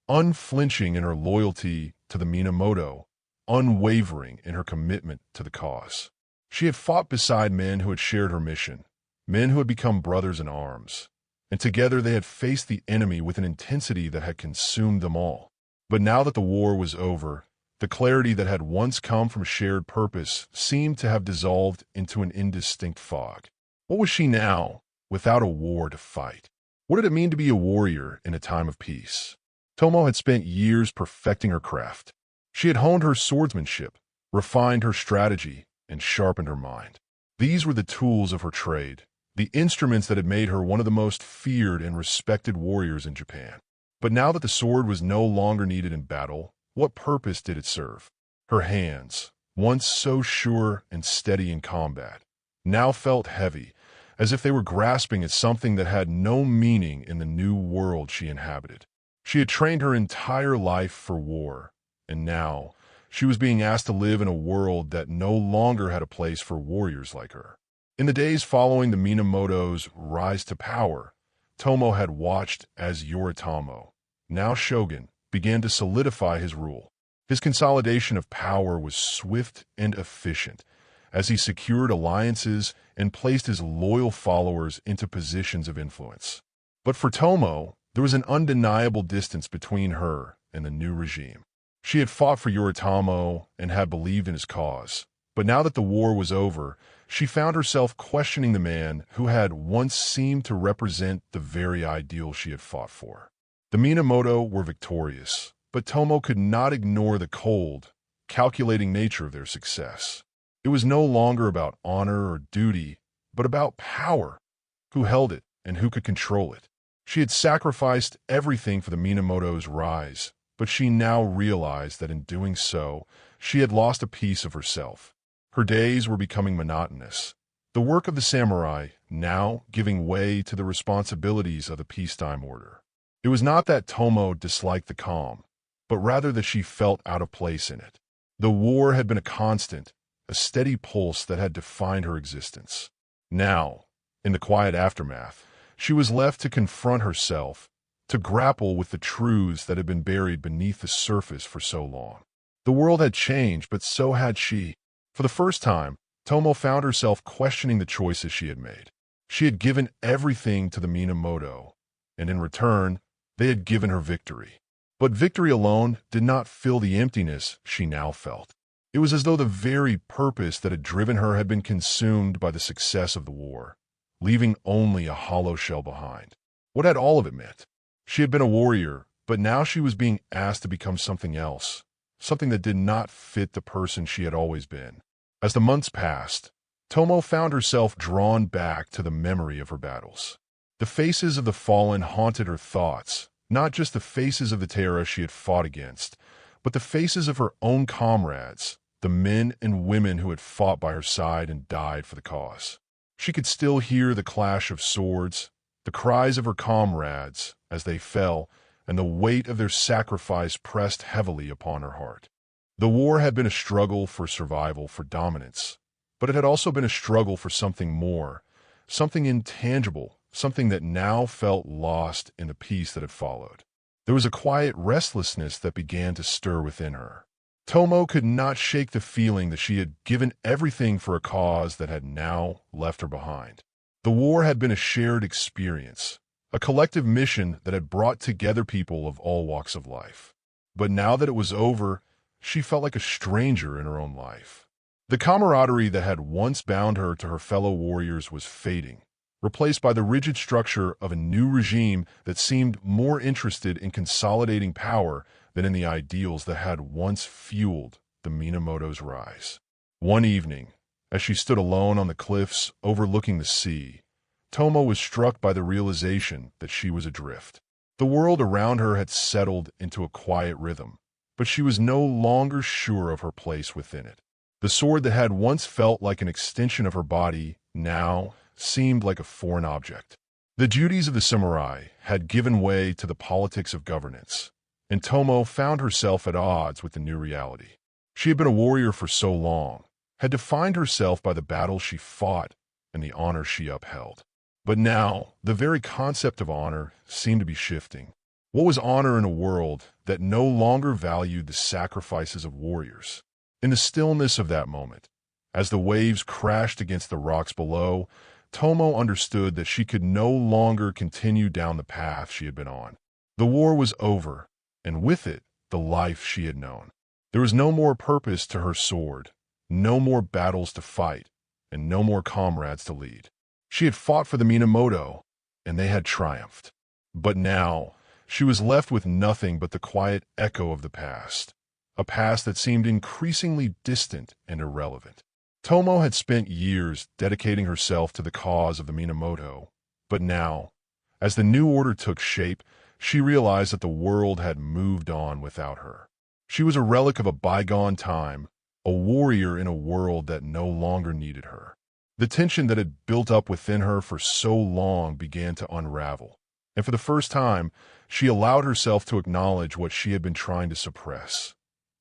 unflinching in her loyalty to the Minamoto, unwavering in her commitment to the cause. She had fought beside men who had shared her mission, men who had become brothers in arms, and together they had faced the enemy with an intensity that had consumed them all. But now that the war was over, the clarity that had once come from shared purpose seemed to have dissolved into an indistinct fog. What was she now, without a war to fight? What did it mean to be a warrior in a time of peace? Tomoe had spent years perfecting her craft. She had honed her swordsmanship, refined her strategy, and sharpened her mind. These were the tools of her trade, the instruments that had made her one of the most feared and respected warriors in Japan. But now that the sword was no longer needed in battle, what purpose did it serve? Her hands, once so sure and steady in combat, now felt heavy, as if they were grasping at something that had no meaning in the new world she inhabited. She had trained her entire life for war, and now she was being asked to live in a world that no longer had a place for warriors like her. In the days following the Minamoto's rise to power, Tomoe had watched as Yoritomo, now shogun, began to solidify his rule. His consolidation of power was swift and efficient, as he secured alliances and placed his loyal followers into positions of influence. But for Tomoe, there was an undeniable distance between her and the new regime. She had fought for Yoritomo and had believed in his cause, but now that the war was over, she found herself questioning the man who had once seemed to represent the very ideal she had fought for. The Minamoto were victorious, but Tomoe could not ignore the cold, calculating nature of their success. It was no longer about honor or duty, but about power. Who held it and who could control it? She had sacrificed everything for the Minamoto's rise, but she now realized that in doing so, she had lost a piece of herself. Her days were becoming monotonous, the work of the samurai now giving way to the responsibilities of the peacetime order. It was not that Tomoe disliked the calm, but rather that she felt out of place in it. The war had been a constant, a steady pulse that had defined her existence. Now, in the quiet aftermath, she was left to confront herself, to grapple with the truths that had been buried beneath the surface for so long. The world had changed, but so had she. For the first time, Tomoe found herself questioning the choices she had made. She had given everything to the Minamoto, and in return, they had given her victory. But victory alone did not fill the emptiness she now felt. It was as though the very purpose that had driven her had been consumed by the success of the war, leaving only a hollow shell behind. What had all of it meant? She had been a warrior, but now she was being asked to become something else, something that did not fit the person she had always been. As the months passed, Tomoe found herself drawn back to the memory of her battles. The faces of the fallen haunted her thoughts, not just the faces of the Terra she had fought against, but the faces of her own comrades, the men and women who had fought by her side and died for the cause. She could still hear the clash of swords, the cries of her comrades as they fell, and the weight of their sacrifice pressed heavily upon her heart. The war had been a struggle for survival, for dominance, but it had also been a struggle for something more, something intangible, something that now felt lost in the peace that had followed. There was a quiet restlessness that began to stir within her. Tomoe could not shake the feeling that she had given everything for a cause that had now left her behind. The war had been a shared experience, a collective mission that had brought together people of all walks of life. But now that it was over, she felt like a stranger in her own life. The camaraderie that had once bound her to her fellow warriors was fading, replaced by the rigid structure of a new regime that seemed more interested in consolidating power than in the ideals that had once fueled the Minamoto's rise. One evening, as she stood alone on the cliffs overlooking the sea, Tomoe was struck by the realization that she was adrift. The world around her had settled into a quiet rhythm, but she was no longer sure of her place within it. The sword that had once felt like an extension of her body now seemed like a foreign object. The duties of the samurai had given way to the politics of governance, and Tomoe found herself at odds with the new reality. She had been a warrior for so long, had defined herself by the battles she fought and the honor she upheld. But now, the very concept of honor seemed to be shifting. What was honor in a world that no longer valued the sacrifices of warriors? In the stillness of that moment, as the waves crashed against the rocks below, Tomoe understood that she could no longer continue down the path she had been on. The war was over, and with it, the life she had known. There was no more purpose to her sword, no more battles to fight, and no more comrades to lead. She had fought for the Minamoto, and they had triumphed. But now, she was left with nothing but the quiet echo of the past, a past that seemed increasingly distant and irrelevant. Tomoe had spent years dedicating herself to the cause of the Minamoto, but now, as the new order took shape, she realized that the world had moved on without her. She was a relic of a bygone time, a warrior in a world that no longer needed her. The tension that had built up within her for so long began to unravel, and for the first time, she allowed herself to acknowledge what she had been trying to suppress.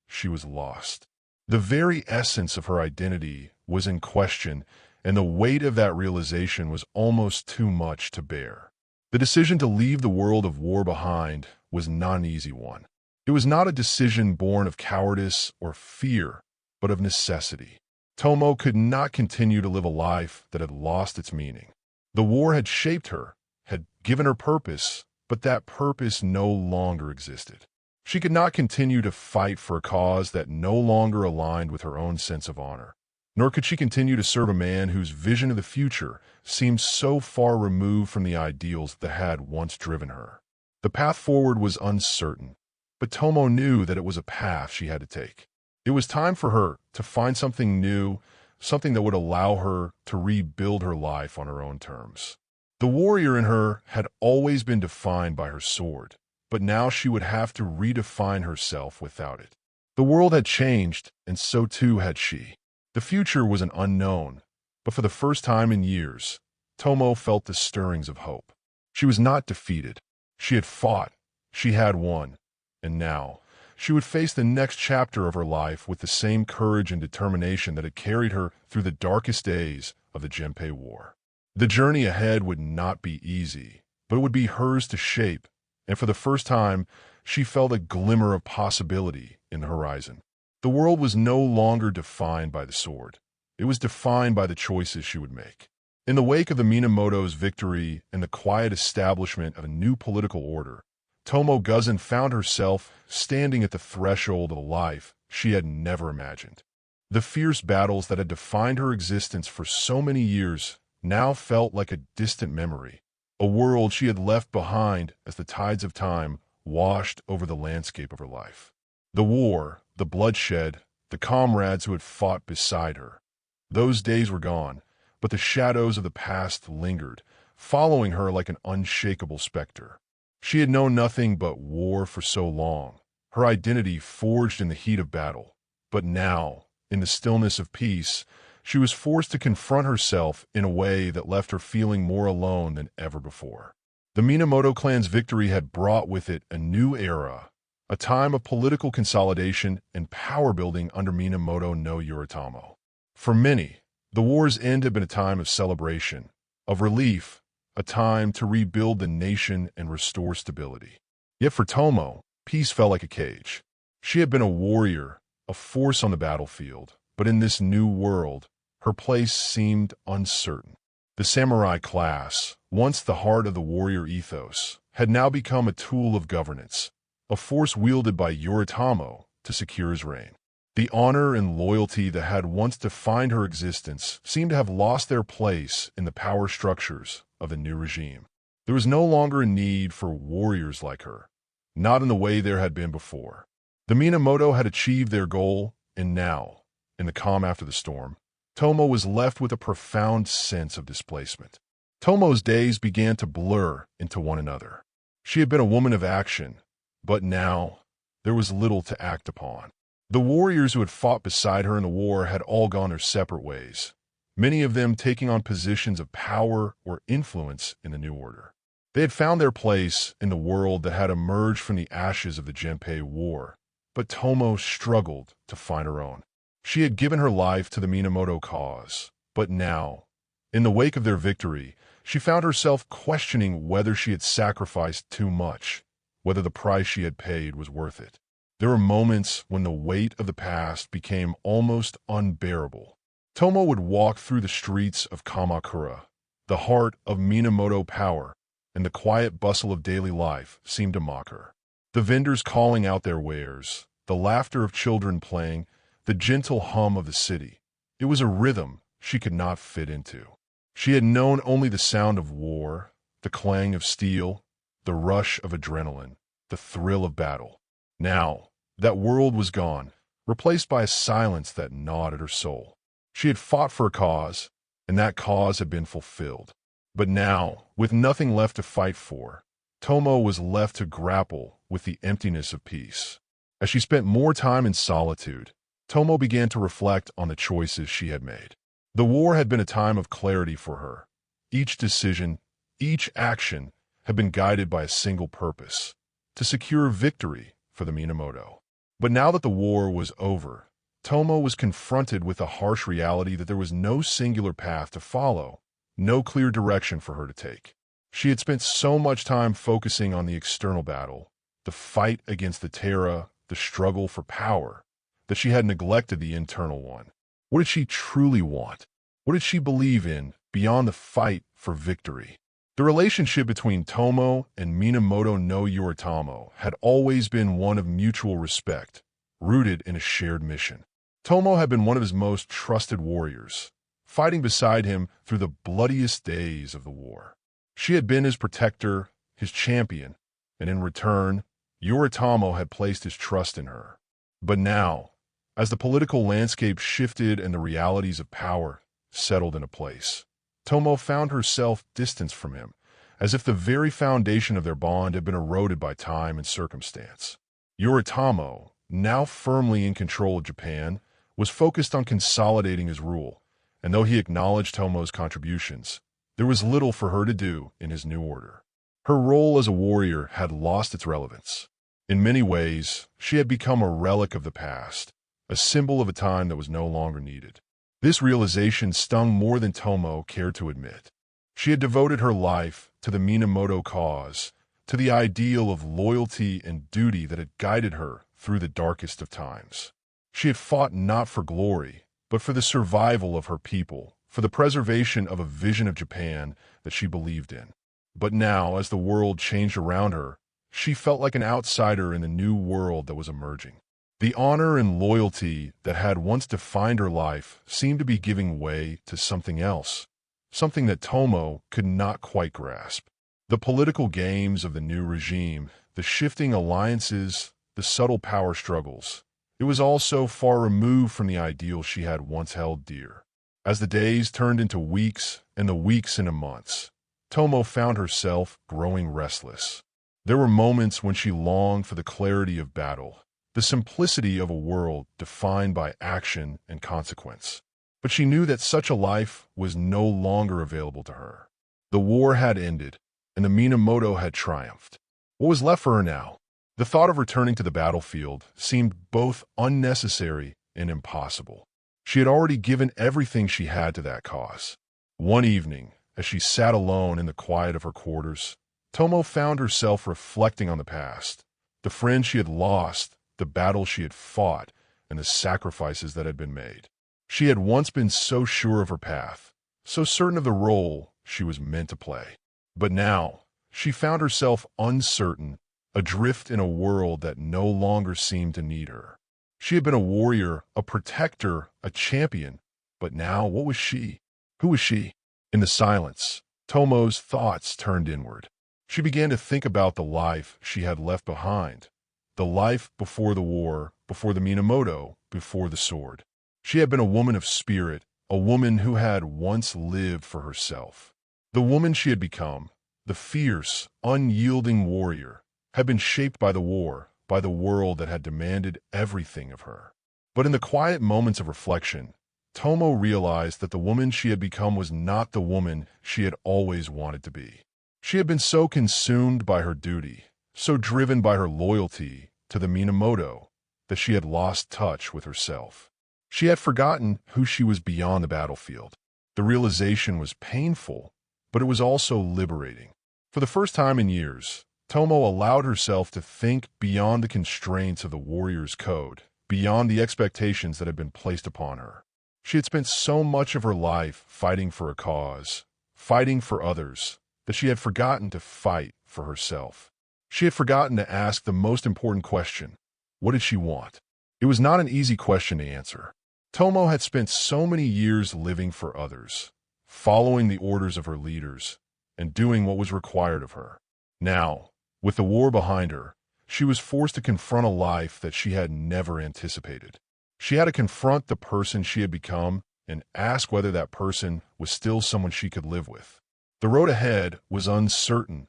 She was lost. The very essence of her identity was in question, and the weight of that realization was almost too much to bear. The decision to leave the world of war behind was not an easy one. It was not a decision born of cowardice or fear, but of necessity. Tomoe could not continue to live a life that had lost its meaning. The war had shaped her, had given her purpose, but that purpose no longer existed. She could not continue to fight for a cause that no longer aligned with her own sense of honor. Nor could she continue to serve a man whose vision of the future seemed so far removed from the ideals that had once driven her. The path forward was uncertain, but Tomoe knew that it was a path she had to take. It was time for her to find something new, something that would allow her to rebuild her life on her own terms. The warrior in her had always been defined by her sword, but now she would have to redefine herself without it. The world had changed, and so too had she. The future was an unknown, but for the first time in years, Tomoe felt the stirrings of hope. She was not defeated. She had fought. She had won. And now, she would face the next chapter of her life with the same courage and determination that had carried her through the darkest days of the Genpei War. The journey ahead would not be easy, but it would be hers to shape, and for the first time, she felt a glimmer of possibility in the horizon. The world was no longer defined by the sword. It was defined by the choices she would make. In the wake of the Minamoto's victory and the quiet establishment of a new political order, Tomoe Gozen found herself standing at the threshold of a life she had never imagined. The fierce battles that had defined her existence for so many years now felt like a distant memory, a world she had left behind as the tides of time washed over the landscape of her life. The war, the bloodshed, the comrades who had fought beside her. Those days were gone, but the shadows of the past lingered, following her like an unshakable specter. She had known nothing but war for so long, her identity forged in the heat of battle. But now, in the stillness of peace, she was forced to confront herself in a way that left her feeling more alone than ever before. The Minamoto clan's victory had brought with it a new era, a time of political consolidation and power building under Minamoto no Yoritomo. For many, the war's end had been a time of celebration, of relief, a time to rebuild the nation and restore stability. Yet for Tomoe, peace felt like a cage. She had been a warrior, a force on the battlefield, but in this new world, her place seemed uncertain. The samurai class, once the heart of the warrior ethos, had now become a tool of governance, a force wielded by Yoritomo to secure his reign. The honor and loyalty that had once defined her existence seemed to have lost their place in the power structures of the new regime. There was no longer a need for warriors like her, not in the way there had been before. The Minamoto had achieved their goal, and now, in the calm after the storm, Tomoe was left with a profound sense of displacement. Tomoe's days began to blur into one another. She had been a woman of action, but now there was little to act upon. The warriors who had fought beside her in the war had all gone their separate ways, many of them taking on positions of power or influence in the new order. They had found their place in the world that had emerged from the ashes of the Genpei War, but Tomoe struggled to find her own. She had given her life to the Minamoto cause, but now, in the wake of their victory, she found herself questioning whether she had sacrificed too much, whether the price she had paid was worth it. There were moments when the weight of the past became almost unbearable. Tomoe would walk through the streets of Kamakura, the heart of Minamoto power, and the quiet bustle of daily life seemed to mock her. The vendors calling out their wares, the laughter of children playing, the gentle hum of the city. It was a rhythm she could not fit into. She had known only the sound of war, the clang of steel, the rush of adrenaline, the thrill of battle. Now, that world was gone, replaced by a silence that gnawed at her soul. She had fought for a cause, and that cause had been fulfilled. But now, with nothing left to fight for, Tomoe was left to grapple with the emptiness of peace. As she spent more time in solitude, Tomoe began to reflect on the choices she had made. The war had been a time of clarity for her. Each decision, each action had been guided by a single purpose: to secure victory for the Minamoto. But now that the war was over, Tomoe was confronted with the harsh reality that there was no singular path to follow, no clear direction for her to take. She had spent so much time focusing on the external battle, the fight against the Terra, the struggle for power, that she had neglected the internal one. What did she truly want? What did she believe in beyond the fight for victory? The relationship between Tomoe and Minamoto no Yoritomo had always been one of mutual respect, rooted in a shared mission. Tomoe had been one of his most trusted warriors, fighting beside him through the bloodiest days of the war. She had been his protector, his champion, and in return, Yoritomo had placed his trust in her. But now, as the political landscape shifted and the realities of power settled into place, Tomoe found herself distanced from him, as if the very foundation of their bond had been eroded by time and circumstance. Yoritomo, now firmly in control of Japan, was focused on consolidating his rule, and though he acknowledged Tomoe's contributions, there was little for her to do in his new order. Her role as a warrior had lost its relevance. In many ways, she had become a relic of the past, a symbol of a time that was no longer needed. This realization stung more than Tomoe cared to admit. She had devoted her life to the Minamoto cause, to the ideal of loyalty and duty that had guided her through the darkest of times. She had fought not for glory, but for the survival of her people, for the preservation of a vision of Japan that she believed in. But now, as the world changed around her, she felt like an outsider in the new world that was emerging. The honor and loyalty that had once defined her life seemed to be giving way to something else, something that Tomoe could not quite grasp. The political games of the new regime, the shifting alliances, the subtle power struggles, it was all so far removed from the ideal she had once held dear. As the days turned into weeks and the weeks into months, Tomoe found herself growing restless. There were moments when she longed for the clarity of battle, the simplicity of a world defined by action and consequence. But she knew that such a life was no longer available to her. The war had ended, and the Minamoto had triumphed. What was left for her now? The thought of returning to the battlefield seemed both unnecessary and impossible. She had already given everything she had to that cause. One evening, as she sat alone in the quiet of her quarters, Tomoe found herself reflecting on the past, the friends she had lost, the battles she had fought, and the sacrifices that had been made. She had once been so sure of her path, so certain of the role she was meant to play. But now, she found herself uncertain, adrift in a world that no longer seemed to need her. She had been a warrior, a protector, a champion, but now what was she? Who was she? In the silence, Tomoe's thoughts turned inward. She began to think about the life she had left behind, the life before the war, before the Minamoto, before the sword. She had been a woman of spirit, a woman who had once lived for herself. The woman she had become, the fierce, unyielding warrior, had been shaped by the war, by the world that had demanded everything of her. But in the quiet moments of reflection, Tomoe realized that the woman she had become was not the woman she had always wanted to be. She had been so consumed by her duty, so driven by her loyalty to the Minamoto, that she had lost touch with herself. She had forgotten who she was beyond the battlefield. The realization was painful, but it was also liberating. For the first time in years, Tomoe allowed herself to think beyond the constraints of the warrior's code, beyond the expectations that had been placed upon her. She had spent so much of her life fighting for a cause, fighting for others, that she had forgotten to fight for herself. She had forgotten to ask the most important question: what did she want? It was not an easy question to answer. Tomoe had spent so many years living for others, following the orders of her leaders, and doing what was required of her. Now, with the war behind her, she was forced to confront a life that she had never anticipated. She had to confront the person she had become and ask whether that person was still someone she could live with. The road ahead was uncertain,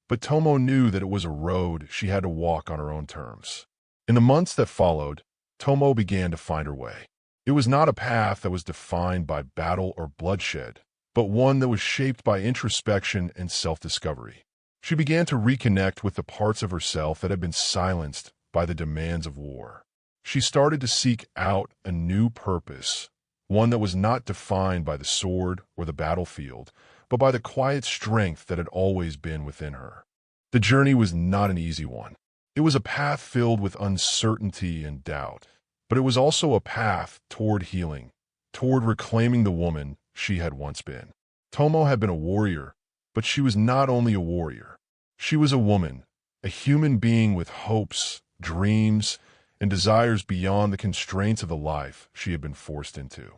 but Tomoe knew that it was a road she had to walk on her own terms. In the months that followed, Tomoe began to find her way. It was not a path that was defined by battle or bloodshed, but one that was shaped by introspection and self-discovery. She began to reconnect with the parts of herself that had been silenced by the demands of war. She started to seek out a new purpose, one that was not defined by the sword or the battlefield, but by the quiet strength that had always been within her. The journey was not an easy one. It was a path filled with uncertainty and doubt, but it was also a path toward healing, toward reclaiming the woman she had once been. Tomoe had been a warrior, but she was not only a warrior. She was a woman, a human being with hopes, dreams, and desires beyond the constraints of the life she had been forced into.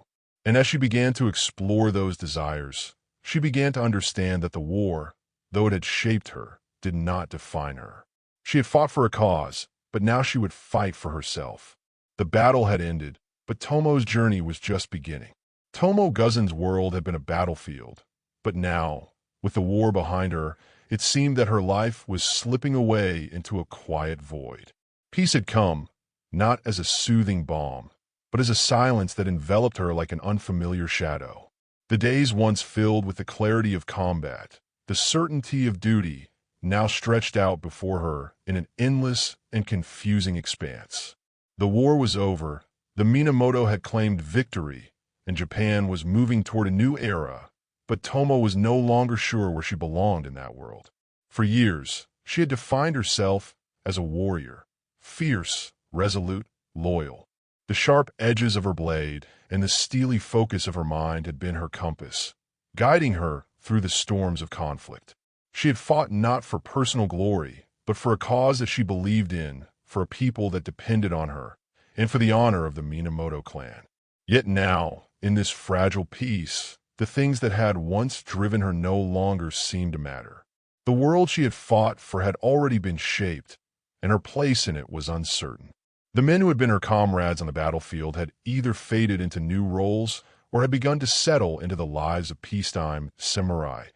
And as she began to explore those desires, she began to understand that the war, though it had shaped her, did not define her. She had fought for a cause, but now she would fight for herself. The battle had ended, but Tomoe's journey was just beginning. Tomoe Gozen's world had been a battlefield, but now, with the war behind her, it seemed that her life was slipping away into a quiet void. Peace had come, not as a soothing balm, but as a silence that enveloped her like an unfamiliar shadow. The days once filled with the clarity of combat, the certainty of duty, now stretched out before her in an endless and confusing expanse. The war was over, the Minamoto had claimed victory, and Japan was moving toward a new era, but Tomoe was no longer sure where she belonged in that world. For years, she had defined herself as a warrior, fierce, resolute, loyal. The sharp edges of her blade and the steely focus of her mind had been her compass, guiding her through the storms of conflict. She had fought not for personal glory, but for a cause that she believed in, for a people that depended on her, and for the honor of the Minamoto clan. Yet now, in this fragile peace, the things that had once driven her no longer seemed to matter. The world she had fought for had already been shaped, and her place in it was uncertain. The men who had been her comrades on the battlefield had either faded into new roles or had begun to settle into the lives of peacetime samurai,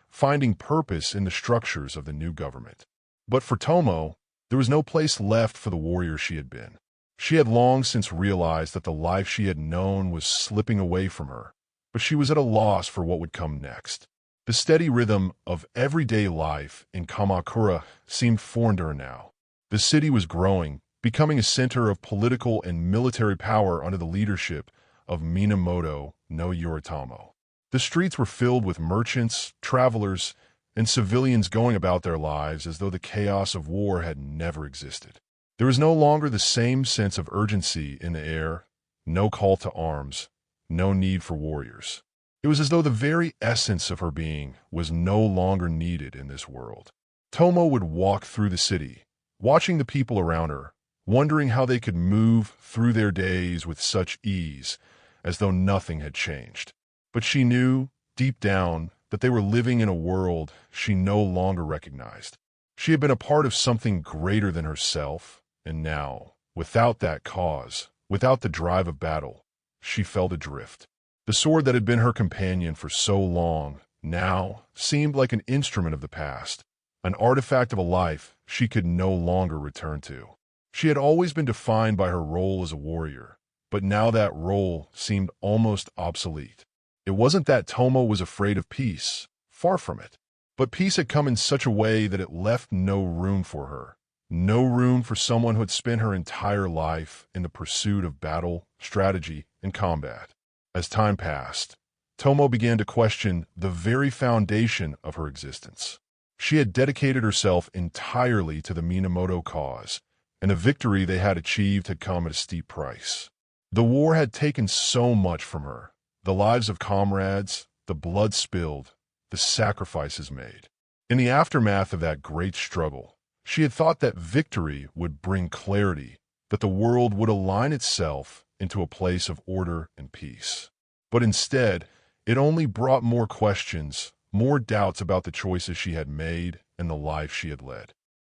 finding purpose in the structures of the new government. But for Tomoe, there was no place left for the warrior she had been. She had long since realized that the life she had known was slipping away from her, but she was at a loss for what would come next. The steady rhythm of everyday life in Kamakura seemed foreign to her now. The city was growing, becoming a center of political and military power under the leadership of Minamoto no Yoritomo. The streets were filled with merchants, travelers, and civilians going about their lives as though the chaos of war had never existed. There was no longer the same sense of urgency in the air, no call to arms, no need for warriors. It was as though the very essence of her being was no longer needed in this world. Tomoe would walk through the city, watching the people around her, wondering how they could move through their days with such ease, as though nothing had changed. But she knew, deep down, that they were living in a world she no longer recognized. She had been a part of something greater than herself, and now, without that cause, without the drive of battle, she felt adrift. The sword that had been her companion for so long now seemed like an instrument of the past, an artifact of a life she could no longer return to. She had always been defined by her role as a warrior, but now that role seemed almost obsolete. It wasn't that Tomoe was afraid of peace, far from it, but peace had come in such a way that it left no room for her, no room for someone who had spent her entire life in the pursuit of battle, strategy, and combat. As time passed, Tomoe began to question the very foundation of her existence. She had dedicated herself entirely to the Minamoto cause, and the victory they had achieved had come at a steep price. The war had taken so much from her, the lives of comrades, the blood spilled, the sacrifices made. In the aftermath of that great struggle, she had thought that victory would bring clarity, that the world would align itself into a place of order and peace. But instead, It only brought more questions, more doubts about the choices she had made and the life she had led.